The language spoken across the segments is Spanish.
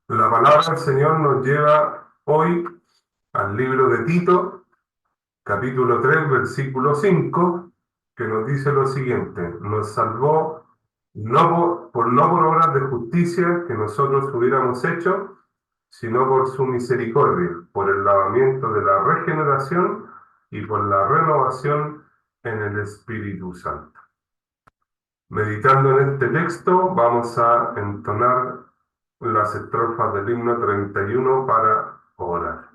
La palabra del Señor nos lleva hoy al libro de Tito, capítulo 3, versículo 5, que nos dice lo siguiente: nos salvó no por obras de justicia que nosotros hubiéramos hecho, sino por su misericordia, por el lavamiento de la regeneración y por la renovación en el Espíritu Santo. Meditando en este texto, vamos a entonar las estrofas del himno 31 para orar.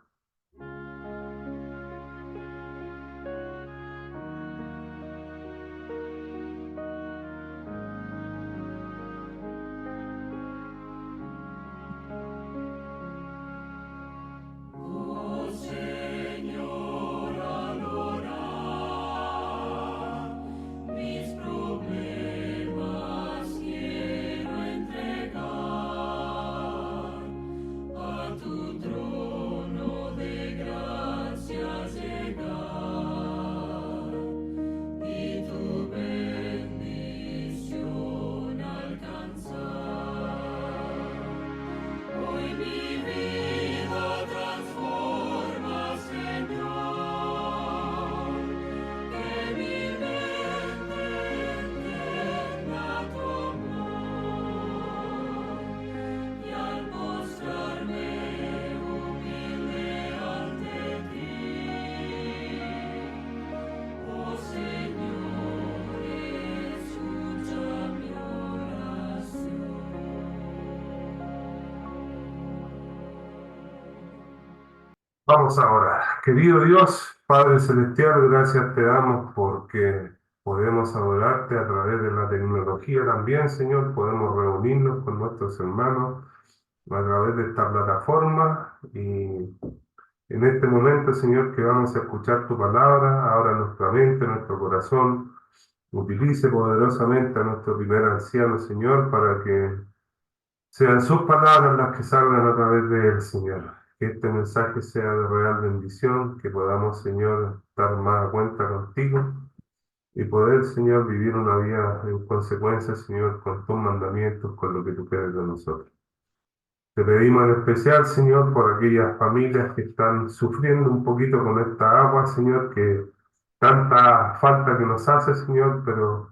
Vamos ahora. Querido Dios, Padre Celestial, gracias te damos porque podemos adorarte a través de la tecnología también, Señor. Podemos reunirnos con nuestros hermanos a través de esta plataforma y en este momento, Señor, que vamos a escuchar tu palabra, ahora nuestra mente, nuestro corazón. Utilice poderosamente a nuestro primer anciano, Señor, para que sean sus palabras las que salgan a través de él, Señor. Que este mensaje sea de real bendición, que podamos, Señor, estar más a cuenta contigo y poder, Señor, vivir una vida en consecuencia, Señor, con tus mandamientos, con lo que tú quieres de nosotros. Te pedimos en especial, Señor, por aquellas familias que están sufriendo un poquito con esta agua, Señor, que tanta falta que nos hace, Señor, pero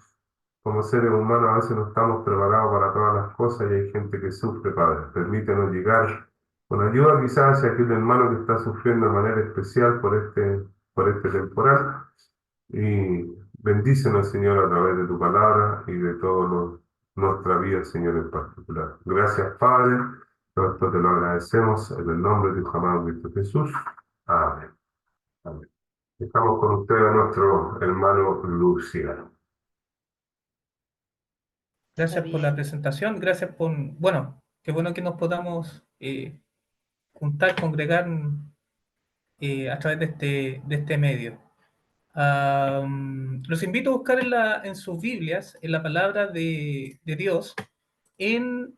como seres humanos a veces no estamos preparados para todas las cosas y hay gente que sufre, Padre. Permítenos llegar con ayuda quizás hacia aquel hermano que está sufriendo de manera especial por este temporal. Y bendícenos, Señor, a través de tu palabra y de toda nuestra vida, Señor, en particular. Gracias, Padre. Todo esto te lo agradecemos en el nombre de tu amado Cristo Jesús. Amén. Amén. Estamos con usted, a nuestro hermano Luciano. Gracias por la presentación, gracias por, bueno, qué bueno que nos podamos juntar, congregar a través de este medio. Los invito a buscar en sus Biblias, en la palabra de Dios, en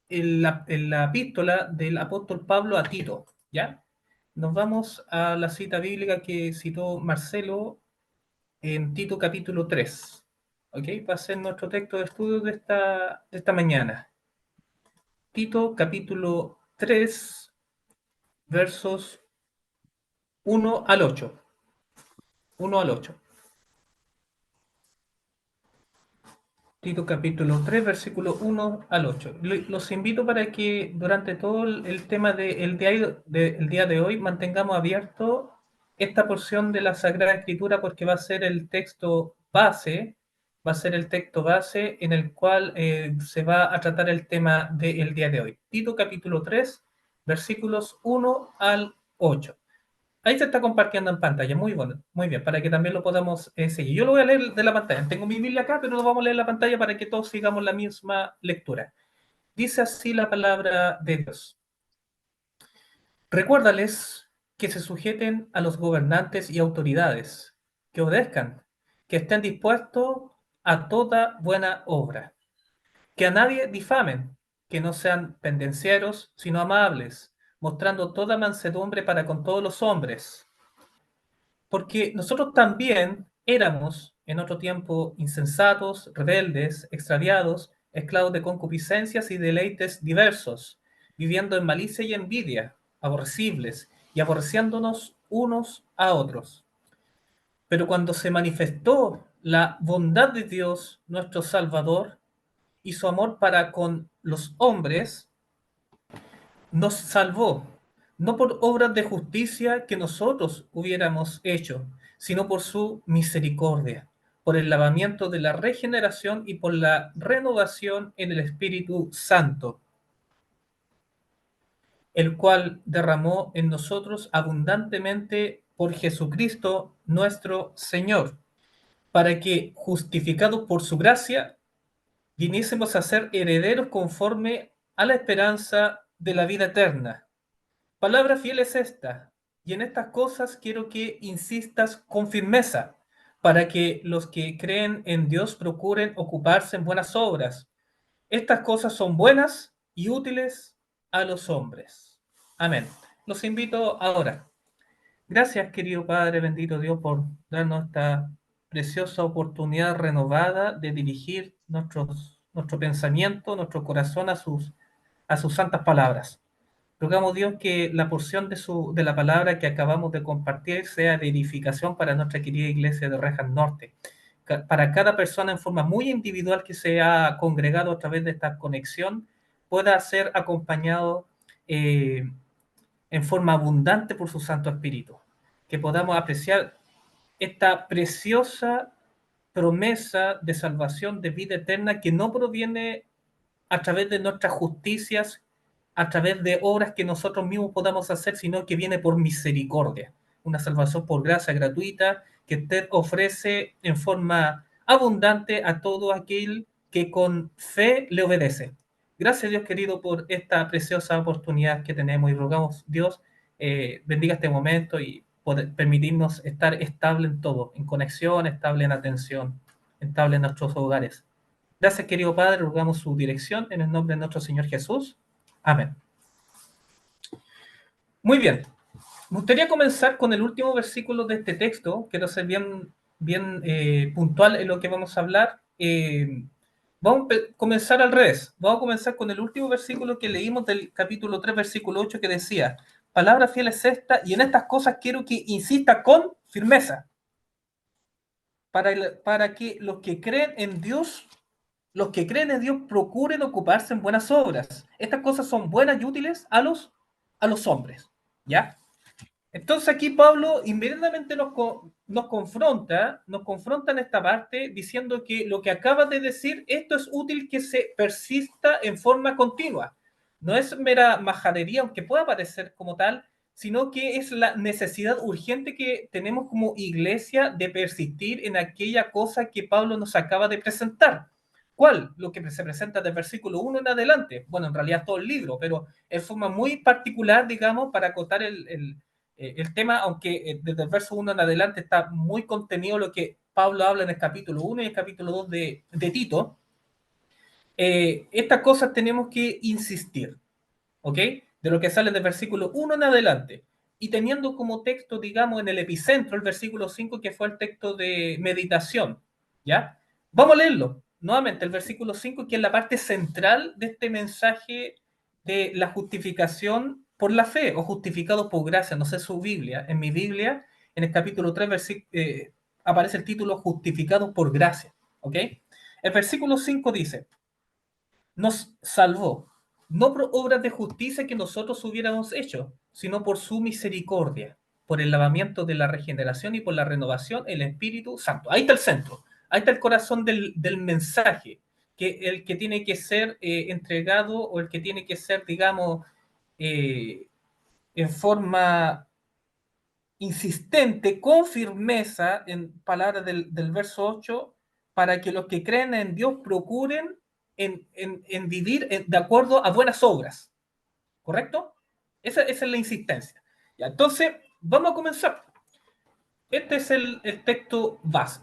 la epístola del apóstol Pablo a Tito, ¿ya? Nos vamos a la cita bíblica que citó Marcelo en Tito capítulo 3, ¿ok? Va a ser nuestro texto de estudio de esta mañana. Tito capítulo 3, versos 1 al 8. 1 al 8. Tito capítulo 3, versículo 1 al 8. Los invito para que durante todo el tema del día de hoy mantengamos abierto esta porción de la Sagrada Escritura porque va a ser el texto base, en el cual se va a tratar el tema del día de hoy. Tito capítulo 3, versículos 1 al 8. Ahí se está compartiendo en pantalla, muy bueno, muy bien, para que también lo podamos seguir. Yo lo voy a leer de la pantalla, tengo mi Biblia acá, pero lo vamos a leer en la pantalla para que todos sigamos la misma lectura. Dice así la palabra de Dios. Recuérdales que se sujeten a los gobernantes y autoridades, que obedezcan, que estén dispuestos a toda buena obra, que a nadie difamen, que no sean pendencieros, sino amables, mostrando toda mansedumbre para con todos los hombres. Porque nosotros también éramos en otro tiempo insensatos, rebeldes, extraviados, esclavos de concupiscencias y deleites diversos, viviendo en malicia y envidia, aborrecibles y aborreciéndonos unos a otros. Pero cuando se manifestó la bondad de Dios, nuestro Salvador, y su amor para con los hombres, nos salvó, no por obras de justicia que nosotros hubiéramos hecho, sino por su misericordia, por el lavamiento de la regeneración y por la renovación en el Espíritu Santo, el cual derramó en nosotros abundantemente por Jesucristo nuestro Señor, para que, justificados por su gracia, viniésemos a ser herederos conforme a la esperanza de la vida eterna. Palabra fiel es esta, y en estas cosas quiero que insistas con firmeza, para que los que creen en Dios procuren ocuparse en buenas obras. Estas cosas son buenas y útiles a los hombres. Amén. Los invito ahora. Gracias, querido Padre, bendito Dios, por darnos esta preciosa oportunidad renovada de dirigir nuestro pensamiento, nuestro corazón a sus santas palabras. Rogamos, Dios, que la porción de la palabra que acabamos de compartir sea de edificación para nuestra querida iglesia de Rejas Norte, para cada persona en forma muy individual que se ha congregado a través de esta conexión, pueda ser acompañado en forma abundante por su Santo Espíritu, que podamos apreciar esta preciosa promesa de salvación, de vida eterna, que no proviene a través de nuestras justicias, a través de obras que nosotros mismos podamos hacer, sino que viene por misericordia, una salvación por gracia gratuita que usted ofrece en forma abundante a todo aquel que con fe le obedece. Gracias, Dios querido, por esta preciosa oportunidad que tenemos, y rogamos, Dios, bendiga este momento y permitirnos estar estable en todo, en conexión, estable en atención, estable en nuestros hogares. Gracias, querido Padre, rogamos su dirección en el nombre de nuestro Señor Jesús. Amén. Muy bien. Me gustaría comenzar con el último versículo de este texto. Quiero ser bien puntual en lo que vamos a hablar. Vamos a comenzar al revés. Vamos a comenzar con el último versículo que leímos del capítulo 3, versículo 8, que decía: palabra fiel es esta, y en estas cosas quiero que insista con firmeza, para que los que creen en Dios procuren ocuparse en buenas obras. Estas cosas son buenas y útiles a los hombres. ¿Ya? Entonces aquí Pablo inmediatamente nos confronta en esta parte diciendo que lo que acaba de decir, esto es útil que se persista en forma continua. No es mera majadería, aunque pueda parecer como tal, sino que es la necesidad urgente que tenemos como iglesia de persistir en aquella cosa que Pablo nos acaba de presentar. ¿Cuál? Lo que se presenta del versículo 1 en adelante. Bueno, en realidad todo el libro, pero en forma muy particular, digamos, para acotar el tema, aunque desde el verso 1 en adelante está muy contenido lo que Pablo habla en el capítulo 1 y el capítulo 2 de Tito. Estas cosas tenemos que insistir, ¿ok? De lo que sale del versículo 1 en adelante. Y teniendo como texto, digamos, en el epicentro, el versículo 5, que fue el texto de meditación, ¿ya? Vamos a leerlo. Nuevamente, el versículo 5, que es la parte central de este mensaje de la justificación por la fe, o justificado por gracia. No sé su Biblia. En mi Biblia, en el capítulo 3, aparece el título justificado por gracia, ¿ok? El versículo 5 dice: nos salvó, no por obras de justicia que nosotros hubiéramos hecho, sino por su misericordia, por el lavamiento de la regeneración y por la renovación, el Espíritu Santo. Ahí está el centro, ahí está el corazón del mensaje, que el que tiene que ser entregado, o el que tiene que ser, digamos, en forma insistente, con firmeza, en palabras del verso 8, para que los que creen en Dios procuren en vivir de acuerdo a buenas obras. ¿Correcto? Esa es la insistencia. Ya, entonces, vamos a comenzar. Este es el texto base.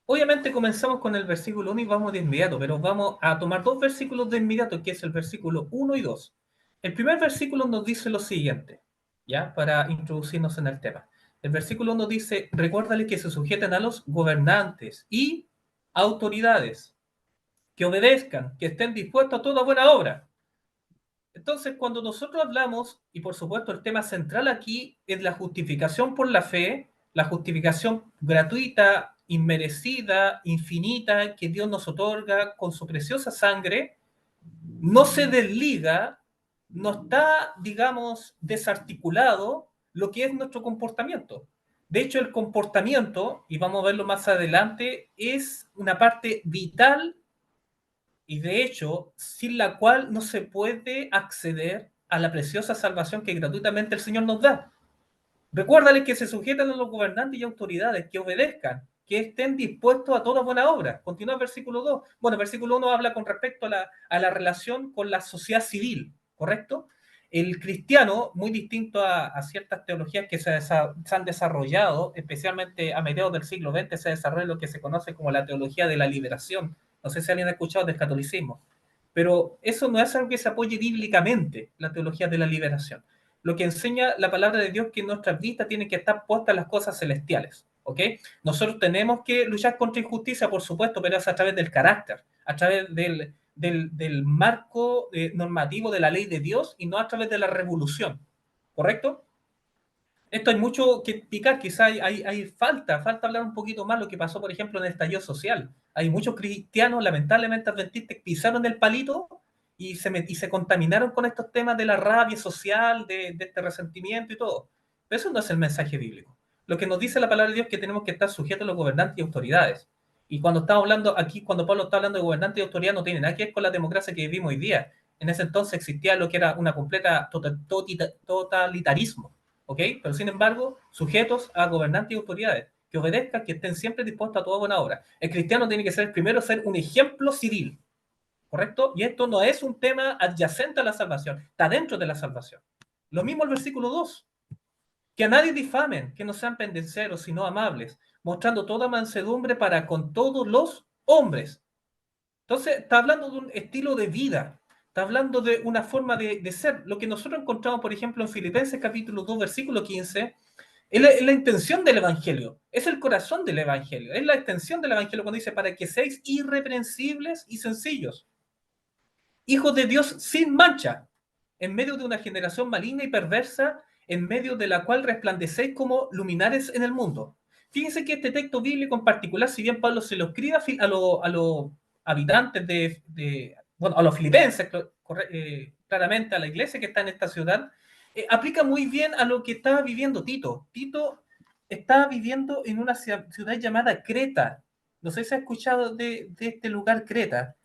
Obviamente comenzamos con el versículo 1 y vamos de inmediato, pero vamos a tomar dos versículos de inmediato, que es el versículo 1 y 2. El primer versículo nos dice lo siguiente, ¿ya? Para introducirnos en el tema. El versículo 1 dice: recuérdale que se sujeten a los gobernantes y autoridades, que obedezcan, que estén dispuestos a toda buena obra. Entonces, cuando nosotros hablamos, y por supuesto el tema central aquí es la justificación por la fe, la justificación gratuita, inmerecida, infinita, que Dios nos otorga con su preciosa sangre, no se desliga, no está, digamos, desarticulado lo que es nuestro comportamiento. De hecho, el comportamiento, y vamos a verlo más adelante, es una parte vital y de hecho, sin la cual no se puede acceder a la preciosa salvación que gratuitamente el Señor nos da. Recuérdale que se sujetan a los gobernantes y autoridades, que obedezcan, que estén dispuestos a toda buena obra. Continúa el versículo 2. Bueno, el versículo 1 habla con respecto a la relación con la sociedad civil, ¿correcto? El cristiano, muy distinto a ciertas teologías que se han desarrollado, especialmente a mediados del siglo XX, se desarrolla lo que se conoce como la teología de la liberación. No sé si alguien ha escuchado del catolicismo, pero eso no es algo que se apoye bíblicamente, la teología de la liberación. Lo que enseña la palabra de Dios que en nuestras vistas tienen que estar puestas las cosas celestiales, ¿ok? Nosotros tenemos que luchar contra injusticia, por supuesto, pero es a través del carácter, a través del marco normativo de la ley de Dios y no a través de la revolución, ¿correcto? Esto hay mucho que explicar, quizá falta hablar un poquito más lo que pasó, por ejemplo, en el estallido social. Hay muchos cristianos, lamentablemente adventistas, que pisaron el palito y se contaminaron con estos temas de la rabia social, de este resentimiento y todo. Pero eso no es el mensaje bíblico. Lo que nos dice la palabra de Dios es que tenemos que estar sujetos a los gobernantes y autoridades. Y cuando estamos hablando aquí, cuando Pablo está hablando de gobernantes y autoridad, no tiene nada que ver con la democracia que vivimos hoy día. En ese entonces existía lo que era una completa totalitarismo, ¿ok? Pero sin embargo, sujetos a gobernantes y autoridades, que obedezcan, que estén siempre dispuestos a toda buena obra. El cristiano tiene que ser primero ser un ejemplo civil, ¿correcto? Y esto no es un tema adyacente a la salvación, está dentro de la salvación. Lo mismo el versículo 2, que a nadie difamen, que no sean pendenceros, sino amables, mostrando toda mansedumbre para con todos los hombres. Entonces, está hablando de un estilo de vida, está hablando de una forma de ser. Lo que nosotros encontramos, por ejemplo, en Filipenses capítulo 2, versículo 15, es la intención del Evangelio, es el corazón del Evangelio, es la extensión del Evangelio cuando dice, para que seáis irreprensibles y sencillos, hijos de Dios sin mancha, en medio de una generación maligna y perversa, en medio de la cual resplandecéis como luminares en el mundo. Fíjense que este texto bíblico en particular, si bien Pablo se lo escribe a los habitantes bueno, a los filipenses, claramente a la iglesia que está en esta ciudad, aplica muy bien a lo que estaba viviendo Tito. Tito estaba viviendo en una ciudad llamada Creta. No sé si ha escuchado de este lugar, Creta.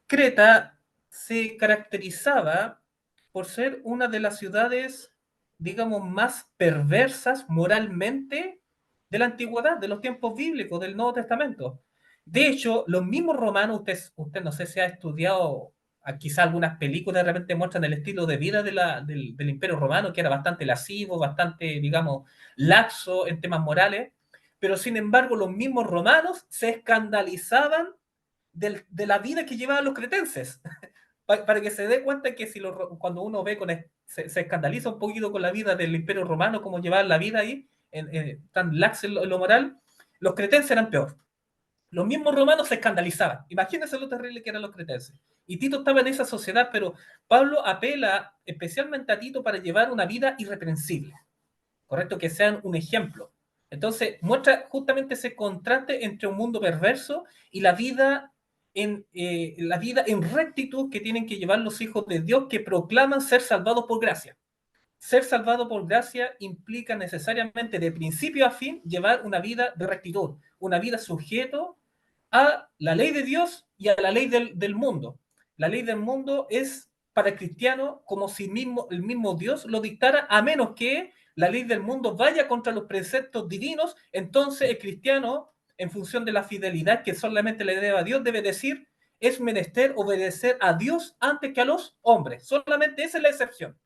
Creta se caracterizaba por ser una de las ciudades, digamos, más perversas moralmente de la antigüedad, de los tiempos bíblicos, del Nuevo Testamento. De hecho, los mismos romanos, usted no sé si ha estudiado, quizá algunas películas de repente muestran el estilo de vida del Imperio Romano, que era bastante lascivo, bastante, digamos, laxo en temas morales, pero sin embargo los mismos romanos se escandalizaban de la vida que llevaban los cretenses. Para que se dé cuenta que si cuando uno ve, se escandaliza un poquito con la vida del Imperio Romano, cómo llevaban la vida ahí, tan lax en lo moral, los cretenses eran peor. Los mismos romanos se escandalizaban. Imagínense lo terrible que eran los cretenses. Y Tito estaba en esa sociedad, pero Pablo apela especialmente a Tito para llevar una vida irreprensible, ¿correcto? Que sean un ejemplo. Entonces, muestra justamente ese contraste entre un mundo perverso y la vida en rectitud que tienen que llevar los hijos de Dios que proclaman ser salvados por gracia. Ser salvado por gracia implica necesariamente de principio a fin llevar una vida de rectitud, una vida sujeto a la ley de Dios y a la ley del mundo. La ley del mundo es para el cristiano como si el mismo Dios lo dictara, a menos que la ley del mundo vaya contra los preceptos divinos. Entonces el cristiano, en función de la fidelidad que solamente le debe a Dios, debe decir, es menester obedecer a Dios antes que a los hombres. Solamente esa es la excepción.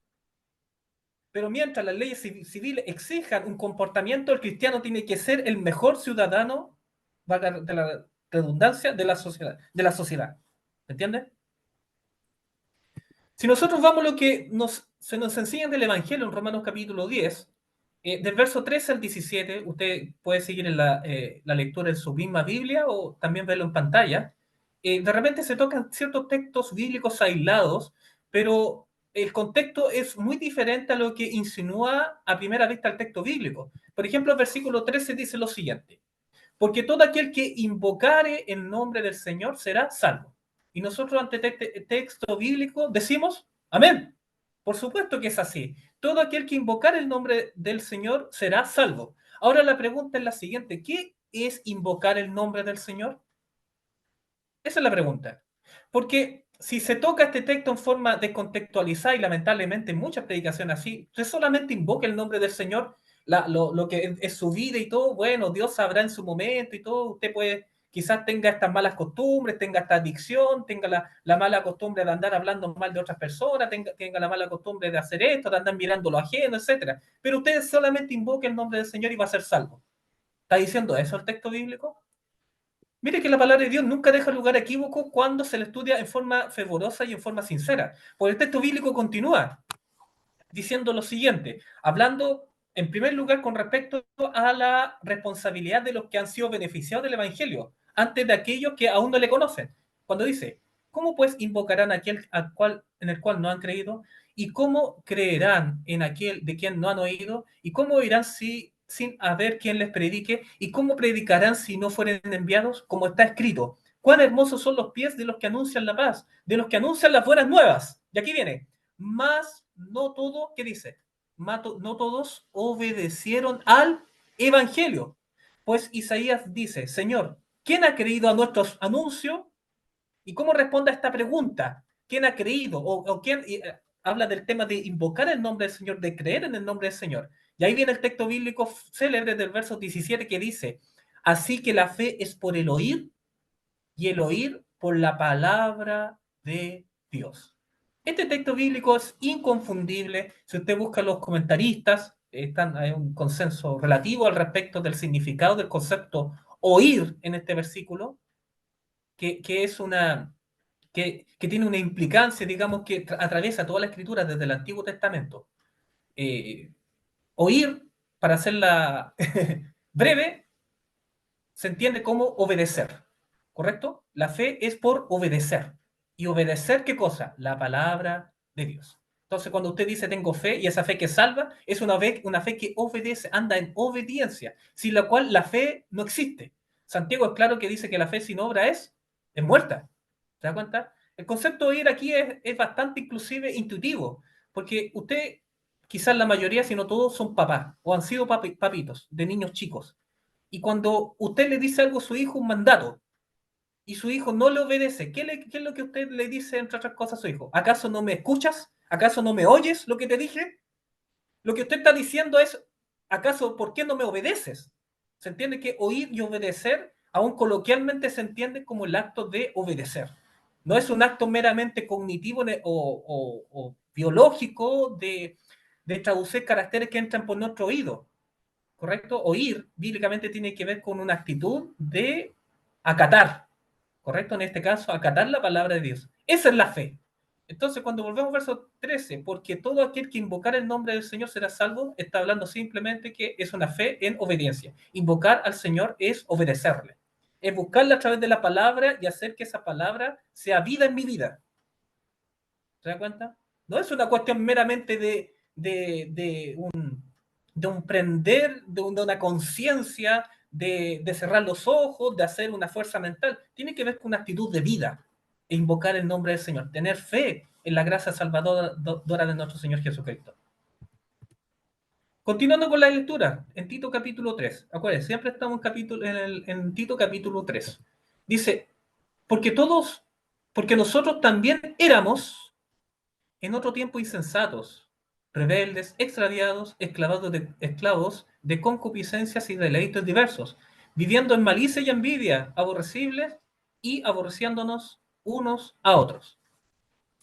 Pero mientras las leyes civiles exijan un comportamiento, el cristiano tiene que ser el mejor ciudadano, valga de la redundancia, de la sociedad. ¿Me entiendes? Si nosotros vamos a lo que se nos enseña del Evangelio en Romanos capítulo 10, del verso 13 al 17, usted puede seguir en la lectura en su misma Biblia o también verlo en pantalla. De repente se tocan ciertos textos bíblicos aislados, pero el contexto es muy diferente a lo que insinúa a primera vista el texto bíblico. Por ejemplo, el versículo 13 dice lo siguiente: porque todo aquel que invocare el nombre del Señor será salvo. Y nosotros ante texto bíblico decimos, amén. Por supuesto que es así. Todo aquel que invocare el nombre del Señor será salvo. Ahora la pregunta es la siguiente: ¿qué es invocar el nombre del Señor? Esa es la pregunta. Porque si se toca este texto en forma descontextualizada, y lamentablemente en muchas predicaciones así, usted solamente invoca el nombre del Señor, lo que es su vida y todo, bueno, Dios sabrá en su momento y todo, usted puede, quizás tenga estas malas costumbres, tenga esta adicción, tenga la mala costumbre de andar hablando mal de otras personas, tenga la mala costumbre de hacer esto, de andar mirando lo ajeno, etcétera. Pero usted solamente invoca el nombre del Señor y va a ser salvo. ¿Está diciendo eso el texto bíblico? Mire que la palabra de Dios nunca deja lugar a equívoco cuando se le estudia en forma fervorosa y en forma sincera. Porque el texto bíblico continúa diciendo lo siguiente, hablando en primer lugar con respecto a la responsabilidad de los que han sido beneficiados del Evangelio, antes de aquellos que aún no le conocen. Cuando dice, ¿cómo pues invocarán a aquel en el cual no han creído? ¿Y cómo creerán en aquel de quien no han oído? ¿Y cómo irán sin haber quien les predique? ¿Y cómo predicarán si no fueren enviados? Como está escrito, cuán hermosos son los pies de los que anuncian la paz, de los que anuncian las buenas nuevas. Y aquí viene, más no todo, ¿qué dice? No todos obedecieron al Evangelio. Pues Isaías dice, Señor, ¿quién ha creído a nuestros anuncios? ¿Y cómo responde a esta pregunta? ¿Quién ha creído? O quién habla del tema de invocar el nombre del Señor, de creer en el nombre del Señor. Y ahí viene el texto bíblico célebre del verso 17 que dice, así que la fe es por el oír y el oír por la palabra de Dios. Este texto bíblico es inconfundible. Si usted busca los comentaristas, hay un consenso relativo al respecto del significado del concepto oír en este versículo, que es que tiene una implicancia, digamos, que atraviesa toda la escritura desde el Antiguo Testamento. Eh, Oír, para hacerla breve, se entiende como obedecer, ¿correcto? La fe es por obedecer. ¿Y obedecer qué cosa? La palabra de Dios. Entonces, cuando usted dice tengo fe y esa fe que salva, es una fe que obedece, anda en obediencia, sin la cual la fe no existe. Santiago es claro que dice que la fe sin obra es muerta. ¿Se da cuenta? El concepto de oír aquí es bastante inclusive intuitivo, porque usted, quizás la mayoría, si no todos, son papás o han sido papitos de niños chicos. Y cuando usted le dice algo a su hijo, un mandato, y su hijo no le obedece, ¿qué es lo que usted le dice, entre otras cosas, a su hijo? ¿Acaso no me escuchas? ¿Acaso no me oyes lo que te dije? Lo que usted está diciendo es, ¿acaso por qué no me obedeces? Se entiende que oír y obedecer, aún coloquialmente se entiende como el acto de obedecer. No es un acto meramente cognitivo o biológico de traducir caracteres que entran por nuestro oído. ¿Correcto? Oír bíblicamente tiene que ver con una actitud de acatar, ¿correcto? En este caso, acatar la palabra de Dios. Esa es la fe. Entonces, cuando volvemos al verso 13, porque todo aquel que invocar el nombre del Señor será salvo, está hablando simplemente que es una fe en obediencia. Invocar al Señor es obedecerle. Es buscarle a través de la palabra y hacer que esa palabra sea vida en mi vida. ¿Se da cuenta? No es una cuestión meramente de un prender, de una conciencia, de cerrar los ojos, de hacer una fuerza mental. Tiene que ver con una actitud de vida e invocar el nombre del Señor, tener fe en la gracia salvadora de nuestro Señor Jesucristo. Continuando con la lectura, en Tito capítulo 3. Acuérdense, siempre estamos en Tito capítulo 3. Dice, porque nosotros también éramos en otro tiempo insensatos, rebeldes, extraviados, esclavos de concupiscencias y deleites diversos, viviendo en malicia y envidia, aborrecibles y aborreciéndonos unos a otros.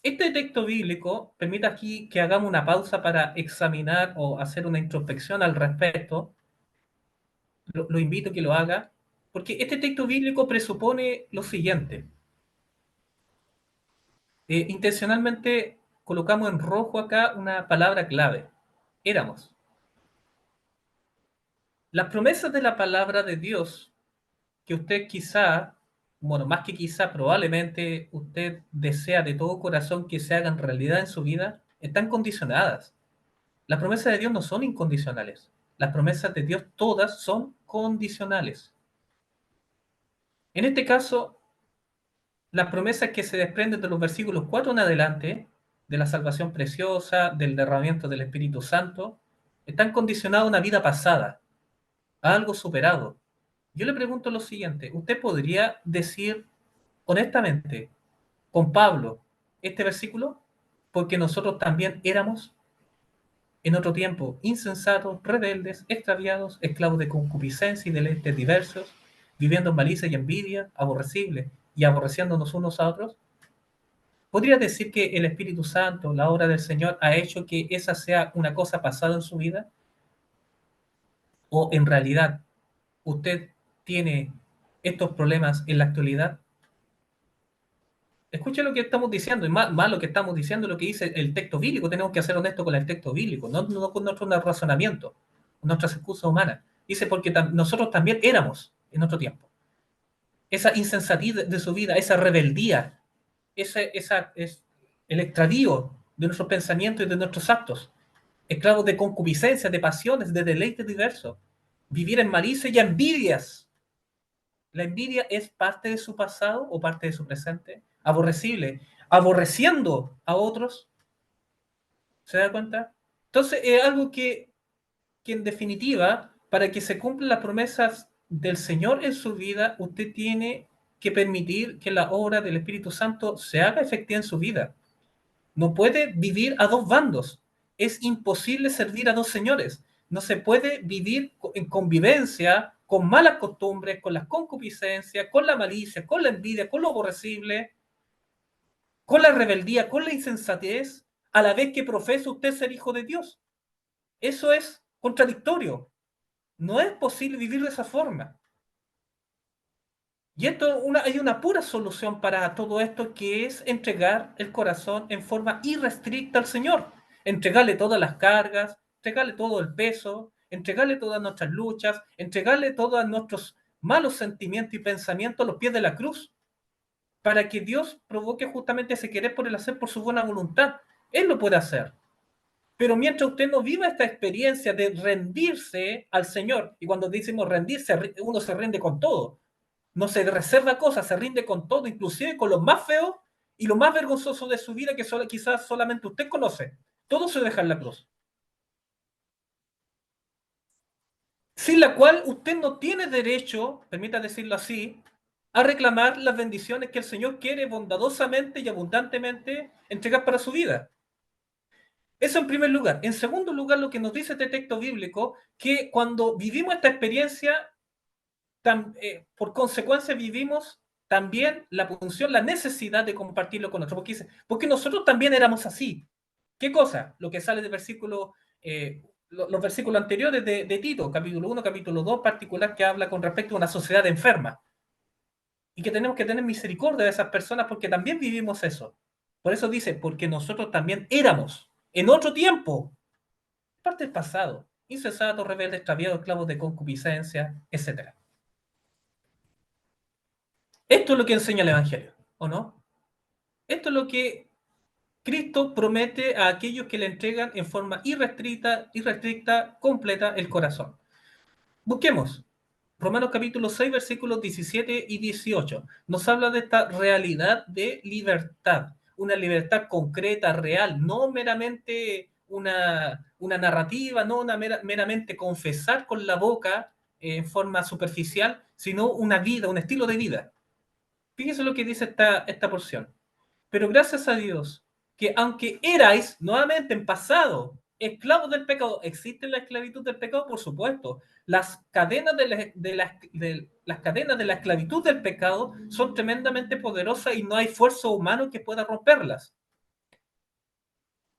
Este texto bíblico permite aquí que hagamos una pausa para examinar o hacer una introspección al respecto. Lo invito a que lo haga, porque este texto bíblico presupone lo siguiente. Intencionalmente colocamos en rojo acá una palabra clave. Éramos. Las promesas de la palabra de Dios que usted quizá, bueno, más que quizá, probablemente usted desea de todo corazón que se hagan realidad en su vida, están condicionadas. Las promesas de Dios no son incondicionales. Las promesas de Dios todas son condicionales. En este caso, las promesas que se desprenden de los versículos 4 en adelante, de la salvación preciosa, del derramamiento del Espíritu Santo, están condicionadas a una vida pasada, a algo superado. Yo le pregunto lo siguiente, ¿usted podría decir honestamente con Pablo este versículo? Porque nosotros también éramos en otro tiempo insensatos, rebeldes, extraviados, esclavos de concupiscencia y deleites diversos, viviendo en malicia y envidia, aborrecibles y aborreciéndonos unos a otros. ¿Podría decir que el Espíritu Santo, la obra del Señor, ha hecho que esa sea una cosa pasada en su vida? ¿O en realidad usted tiene estos problemas en la actualidad? Escuche lo que estamos diciendo, y más lo que estamos diciendo, lo que dice el texto bíblico. Tenemos que ser honestos con el texto bíblico, no con nuestro razonamiento, con nuestras excusas humanas. Dice, porque nosotros también éramos en otro tiempo. Esa insensatez de su vida, esa rebeldía, es el extravío de nuestros pensamientos y de nuestros actos, esclavos de concupiscencia, de pasiones, de deleites diversos, vivir en malicia y envidias. La envidia es parte de su pasado o parte de su presente, aborrecible, aborreciendo a otros, ¿se da cuenta? Entonces es algo que en definitiva, para que se cumplan las promesas del Señor en su vida, usted tiene que permitir que la obra del Espíritu Santo se haga efectiva en su vida. No puede vivir a dos bandos. Es imposible servir a dos señores. No se puede vivir en convivencia con malas costumbres, con las concupiscencias, con la malicia, con la envidia, con lo aborrecible, con la rebeldía, con la insensatez, a la vez que profesa usted ser hijo de Dios. Eso es contradictorio. No es posible vivir de esa forma. Y hay una pura solución para todo esto, que es entregar el corazón en forma irrestricta al Señor. Entregarle todas las cargas, entregarle todo el peso, entregarle todas nuestras luchas, entregarle todos nuestros malos sentimientos y pensamientos a los pies de la cruz, para que Dios provoque justamente ese querer por el hacer por su buena voluntad. Él lo puede hacer. Pero mientras usted no viva esta experiencia de rendirse al Señor, y cuando decimos rendirse, uno se rinde con todo, no se reserva cosas, se rinde con todo, inclusive con lo más feo y lo más vergonzoso de su vida que quizás solamente usted conoce. Todo se deja en la cruz. Sin la cual usted no tiene derecho, permita decirlo así, a reclamar las bendiciones que el Señor quiere bondadosamente y abundantemente entregar para su vida. Eso en primer lugar. En segundo lugar, lo que nos dice este texto bíblico, que cuando vivimos esta experiencia, por consecuencia vivimos también la función, la necesidad de compartirlo con otros, porque nosotros también éramos así. ¿Qué cosa? Lo que sale del versículo, los versículos anteriores de Tito, capítulo 1, capítulo 2, particular, que habla con respecto a una sociedad enferma. Y que tenemos que tener misericordia de esas personas porque también vivimos eso. Por eso dice, porque nosotros también éramos en otro tiempo, parte del pasado, insensatos, rebeldes, extraviados, esclavos de concupiscencia, etc. Esto es lo que enseña el Evangelio, ¿o no? Esto es lo que Cristo promete a aquellos que le entregan en forma irrestricta, completa el corazón. Busquemos. Romanos capítulo 6, versículos 17 y 18. Nos habla de esta realidad de libertad. Una libertad concreta, real, no meramente una narrativa, no meramente confesar con la boca en forma superficial, sino una vida, un estilo de vida. Fíjense lo que dice esta porción. Pero gracias a Dios, que aunque erais, nuevamente en pasado, esclavos del pecado, ¿existe la esclavitud del pecado? Por supuesto. Las cadenas las cadenas de la esclavitud del pecado son tremendamente poderosas y no hay esfuerzo humano que pueda romperlas.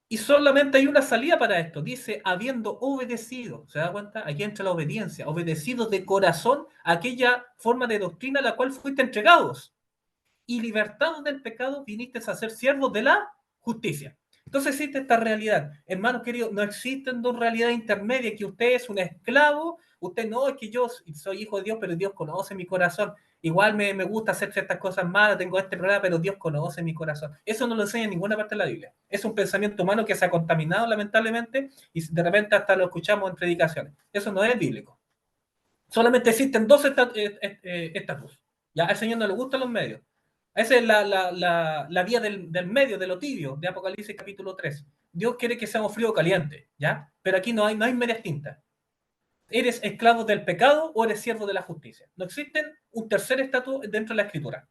Y solamente hay una salida para esto. Dice, habiendo obedecido, ¿se da cuenta? Aquí entra la obediencia. Obedecido de corazón a aquella forma de doctrina a la cual fuiste entregados. Y libertados del pecado, viniste a ser siervos de la justicia. Entonces existe esta realidad. Hermanos queridos, no existen dos realidades intermedias, que usted es un esclavo, usted no, es que yo soy hijo de Dios, pero Dios conoce mi corazón. Igual me gusta hacer ciertas cosas malas, tengo este problema, pero Dios conoce mi corazón. Eso no lo enseña en ninguna parte de la Biblia. Es un pensamiento humano que se ha contaminado lamentablemente y de repente hasta lo escuchamos en predicaciones. Eso no es bíblico. Solamente existen dos estatus. Ya al Señor no le gustan los medios. Esa es la vía del medio, de lo tibio, de Apocalipsis capítulo 3. Dios quiere que seamos frío o caliente, ¿ya? Pero aquí no hay medias tintas. ¿Eres esclavo del pecado o eres siervo de la justicia? No existe un tercer estatus dentro de la Escritura.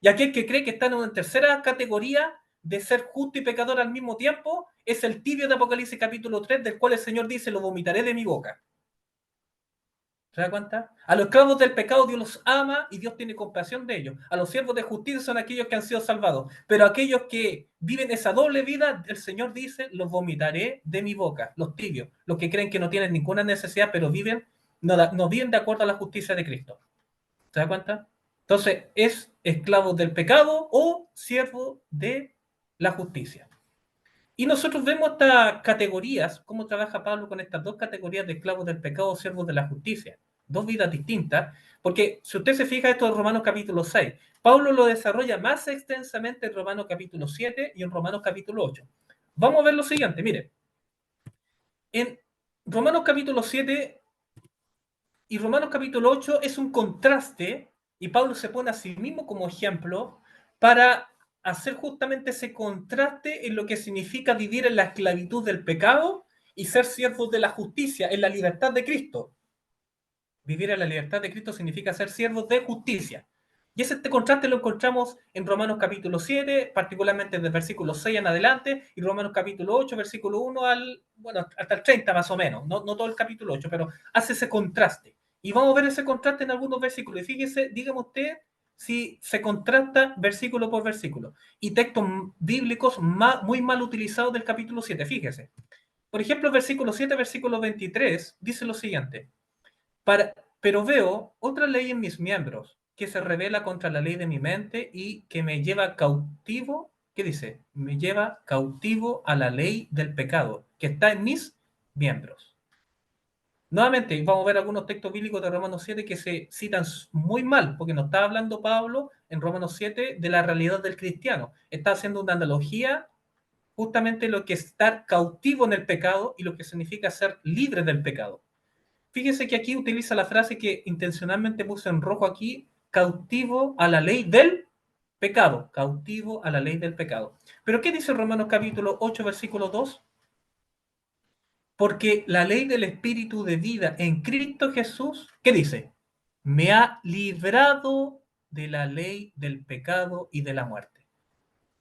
Y aquel que cree que está en una tercera categoría de ser justo y pecador al mismo tiempo es el tibio de Apocalipsis capítulo 3, del cual el Señor dice, lo vomitaré de mi boca. ¿Se da cuenta? A los esclavos del pecado Dios los ama y Dios tiene compasión de ellos. A los siervos de justicia son aquellos que han sido salvados. Pero aquellos que viven esa doble vida, el Señor dice, los vomitaré de mi boca. Los tibios, los que creen que no tienen ninguna necesidad, pero no viven de acuerdo a la justicia de Cristo. ¿Se da cuenta? Entonces, ¿es esclavo del pecado o siervo de la justicia? Y nosotros vemos estas categorías, cómo trabaja Pablo con estas dos categorías de esclavos del pecado o siervos de la justicia. Dos vidas distintas, porque si usted se fija, esto es Romanos capítulo 6. Pablo lo desarrolla más extensamente en Romanos capítulo 7 y en Romanos capítulo 8. Vamos a ver lo siguiente, mire. En Romanos capítulo 7 y Romanos capítulo 8 es un contraste, y Pablo se pone a sí mismo como ejemplo para hacer justamente ese contraste en lo que significa vivir en la esclavitud del pecado y ser siervos de la justicia, en la libertad de Cristo. Vivir en la libertad de Cristo significa ser siervos de justicia. Y ese contraste lo encontramos en Romanos capítulo 7, particularmente desde el versículo 6 en adelante, y Romanos capítulo 8, versículo 1 hasta el 30 más o menos, no todo el capítulo 8, pero hace ese contraste. Y vamos a ver ese contraste en algunos versículos. Y fíjese, dígame usted si se contrasta versículo por versículo. Y textos bíblicos muy mal utilizados del capítulo 7, fíjese. Por ejemplo, el versículo 7, versículo 23, dice lo siguiente. Pero veo otra ley en mis miembros que se revela contra la ley de mi mente y que me lleva cautivo. ¿Qué dice? Me lleva cautivo a la ley del pecado que está en mis miembros. Nuevamente, vamos a ver algunos textos bíblicos de Romanos 7 que se citan muy mal, porque no está hablando Pablo en Romanos 7 de la realidad del cristiano. Está haciendo una analogía justamente lo que es estar cautivo en el pecado y lo que significa ser libre del pecado. Fíjese que aquí utiliza la frase que intencionalmente puse en rojo aquí, cautivo a la ley del pecado, cautivo a la ley del pecado. Pero ¿qué dice Romanos capítulo 8, versículo 2? Porque la ley del Espíritu de vida en Cristo Jesús, ¿qué dice? Me ha librado de la ley del pecado y de la muerte.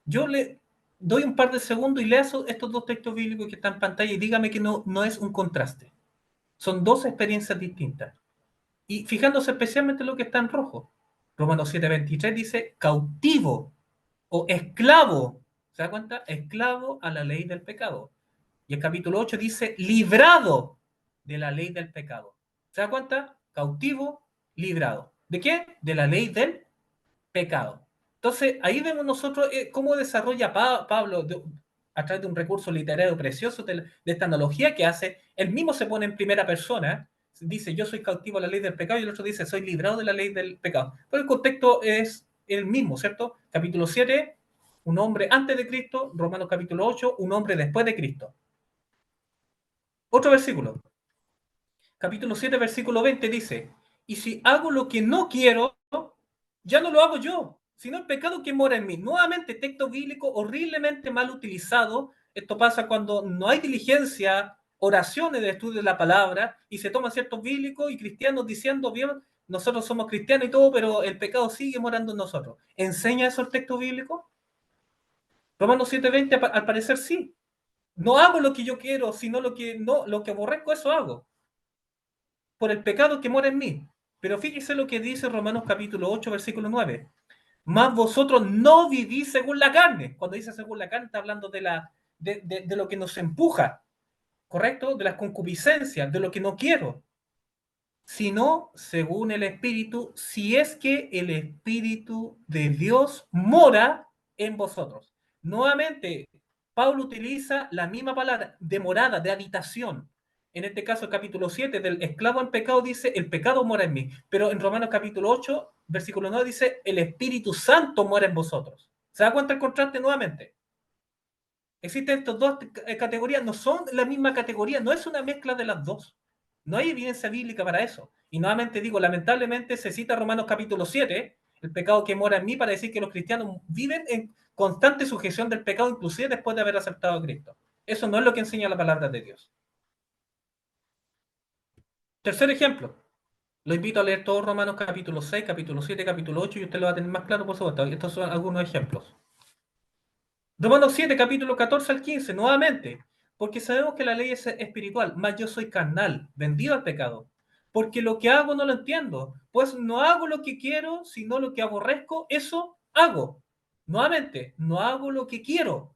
Yo le doy un par de segundos y leo estos dos textos bíblicos que están en pantalla y dígame que no es un contraste. Son dos experiencias distintas. Y fijándose especialmente en lo que está en rojo. Romanos 7:23 dice cautivo o esclavo. ¿Se da cuenta? Esclavo a la ley del pecado. Y el capítulo 8 dice librado de la ley del pecado. ¿Se da cuenta? Cautivo, librado. ¿De qué? De la ley del pecado. Entonces, ahí vemos nosotros cómo desarrolla Pablo a través de un recurso literario precioso de esta analogía que hace. Él mismo se pone en primera persona, dice yo soy cautivo a la ley del pecado y el otro dice soy librado de la ley del pecado. Pero el contexto es el mismo, ¿cierto? Capítulo 7, un hombre antes de Cristo, Romanos capítulo 8, un hombre después de Cristo. Otro versículo, capítulo 7, versículo 20 dice, y si hago lo que no quiero, ya no lo hago yo, sino el pecado que mora en mí. Nuevamente, texto bíblico horriblemente mal utilizado. Esto pasa cuando no hay diligencia, oraciones de estudio de la palabra, y se toman ciertos bíblicos y cristianos diciendo, bien, nosotros somos cristianos y todo, pero el pecado sigue morando en nosotros. ¿Enseña eso el texto bíblico? Romanos 7:20, al parecer sí. No hago lo que yo quiero, sino lo que aborrezco, eso hago. Por el pecado que mora en mí. Pero fíjese lo que dice Romanos capítulo 8, versículo 9. Más vosotros no vivís según la carne. Cuando dice según la carne, está hablando de lo que nos empuja, ¿correcto? De las concupiscencias, de lo que no quiero. Sino según el Espíritu, si es que el Espíritu de Dios mora en vosotros. Nuevamente, Pablo utiliza la misma palabra de morada, de habitación. En este caso, el capítulo 7 del esclavo en pecado dice, el pecado mora en mí. Pero en Romanos capítulo 8, versículo 9 dice, el Espíritu Santo mora en vosotros. ¿Se da cuenta el contraste nuevamente? Existen estas dos categorías, no son la misma categoría, no es una mezcla de las dos. No hay evidencia bíblica para eso. Y nuevamente digo, lamentablemente se cita Romanos capítulo 7, el pecado que mora en mí, para decir que los cristianos viven en constante sujeción del pecado, inclusive después de haber aceptado a Cristo. Eso no es lo que enseña la palabra de Dios. Tercer ejemplo. Lo invito a leer todos Romanos capítulo 6, capítulo 7, capítulo 8 y usted lo va a tener más claro, por supuesto. Estos son algunos ejemplos. Romanos 7, capítulo 14 al 15, nuevamente, porque sabemos que la ley es espiritual, mas yo soy carnal, vendido al pecado, porque lo que hago no lo entiendo, pues no hago lo que quiero, sino lo que aborrezco, eso hago. Nuevamente, no hago lo que quiero.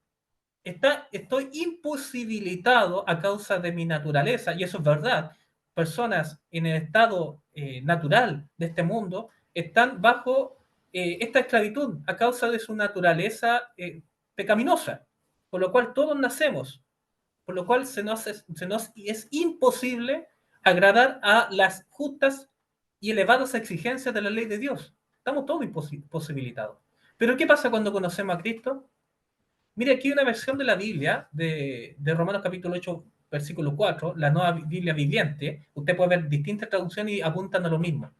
Estoy imposibilitado a causa de mi naturaleza, y eso es verdad. Personas en el estado natural de este mundo están bajo esta esclavitud a causa de su naturaleza pecaminosa, por lo cual todos nacemos, por lo cual se nos es imposible agradar a las justas y elevadas exigencias de la ley de Dios. Estamos todos imposibilitados. Pero ¿qué pasa cuando conocemos a Cristo? Mire, aquí hay una versión de la Biblia, de Romanos capítulo 8, versículo 4, la nueva Biblia viviente. Usted puede ver distintas traducciones y apuntan a lo mismo.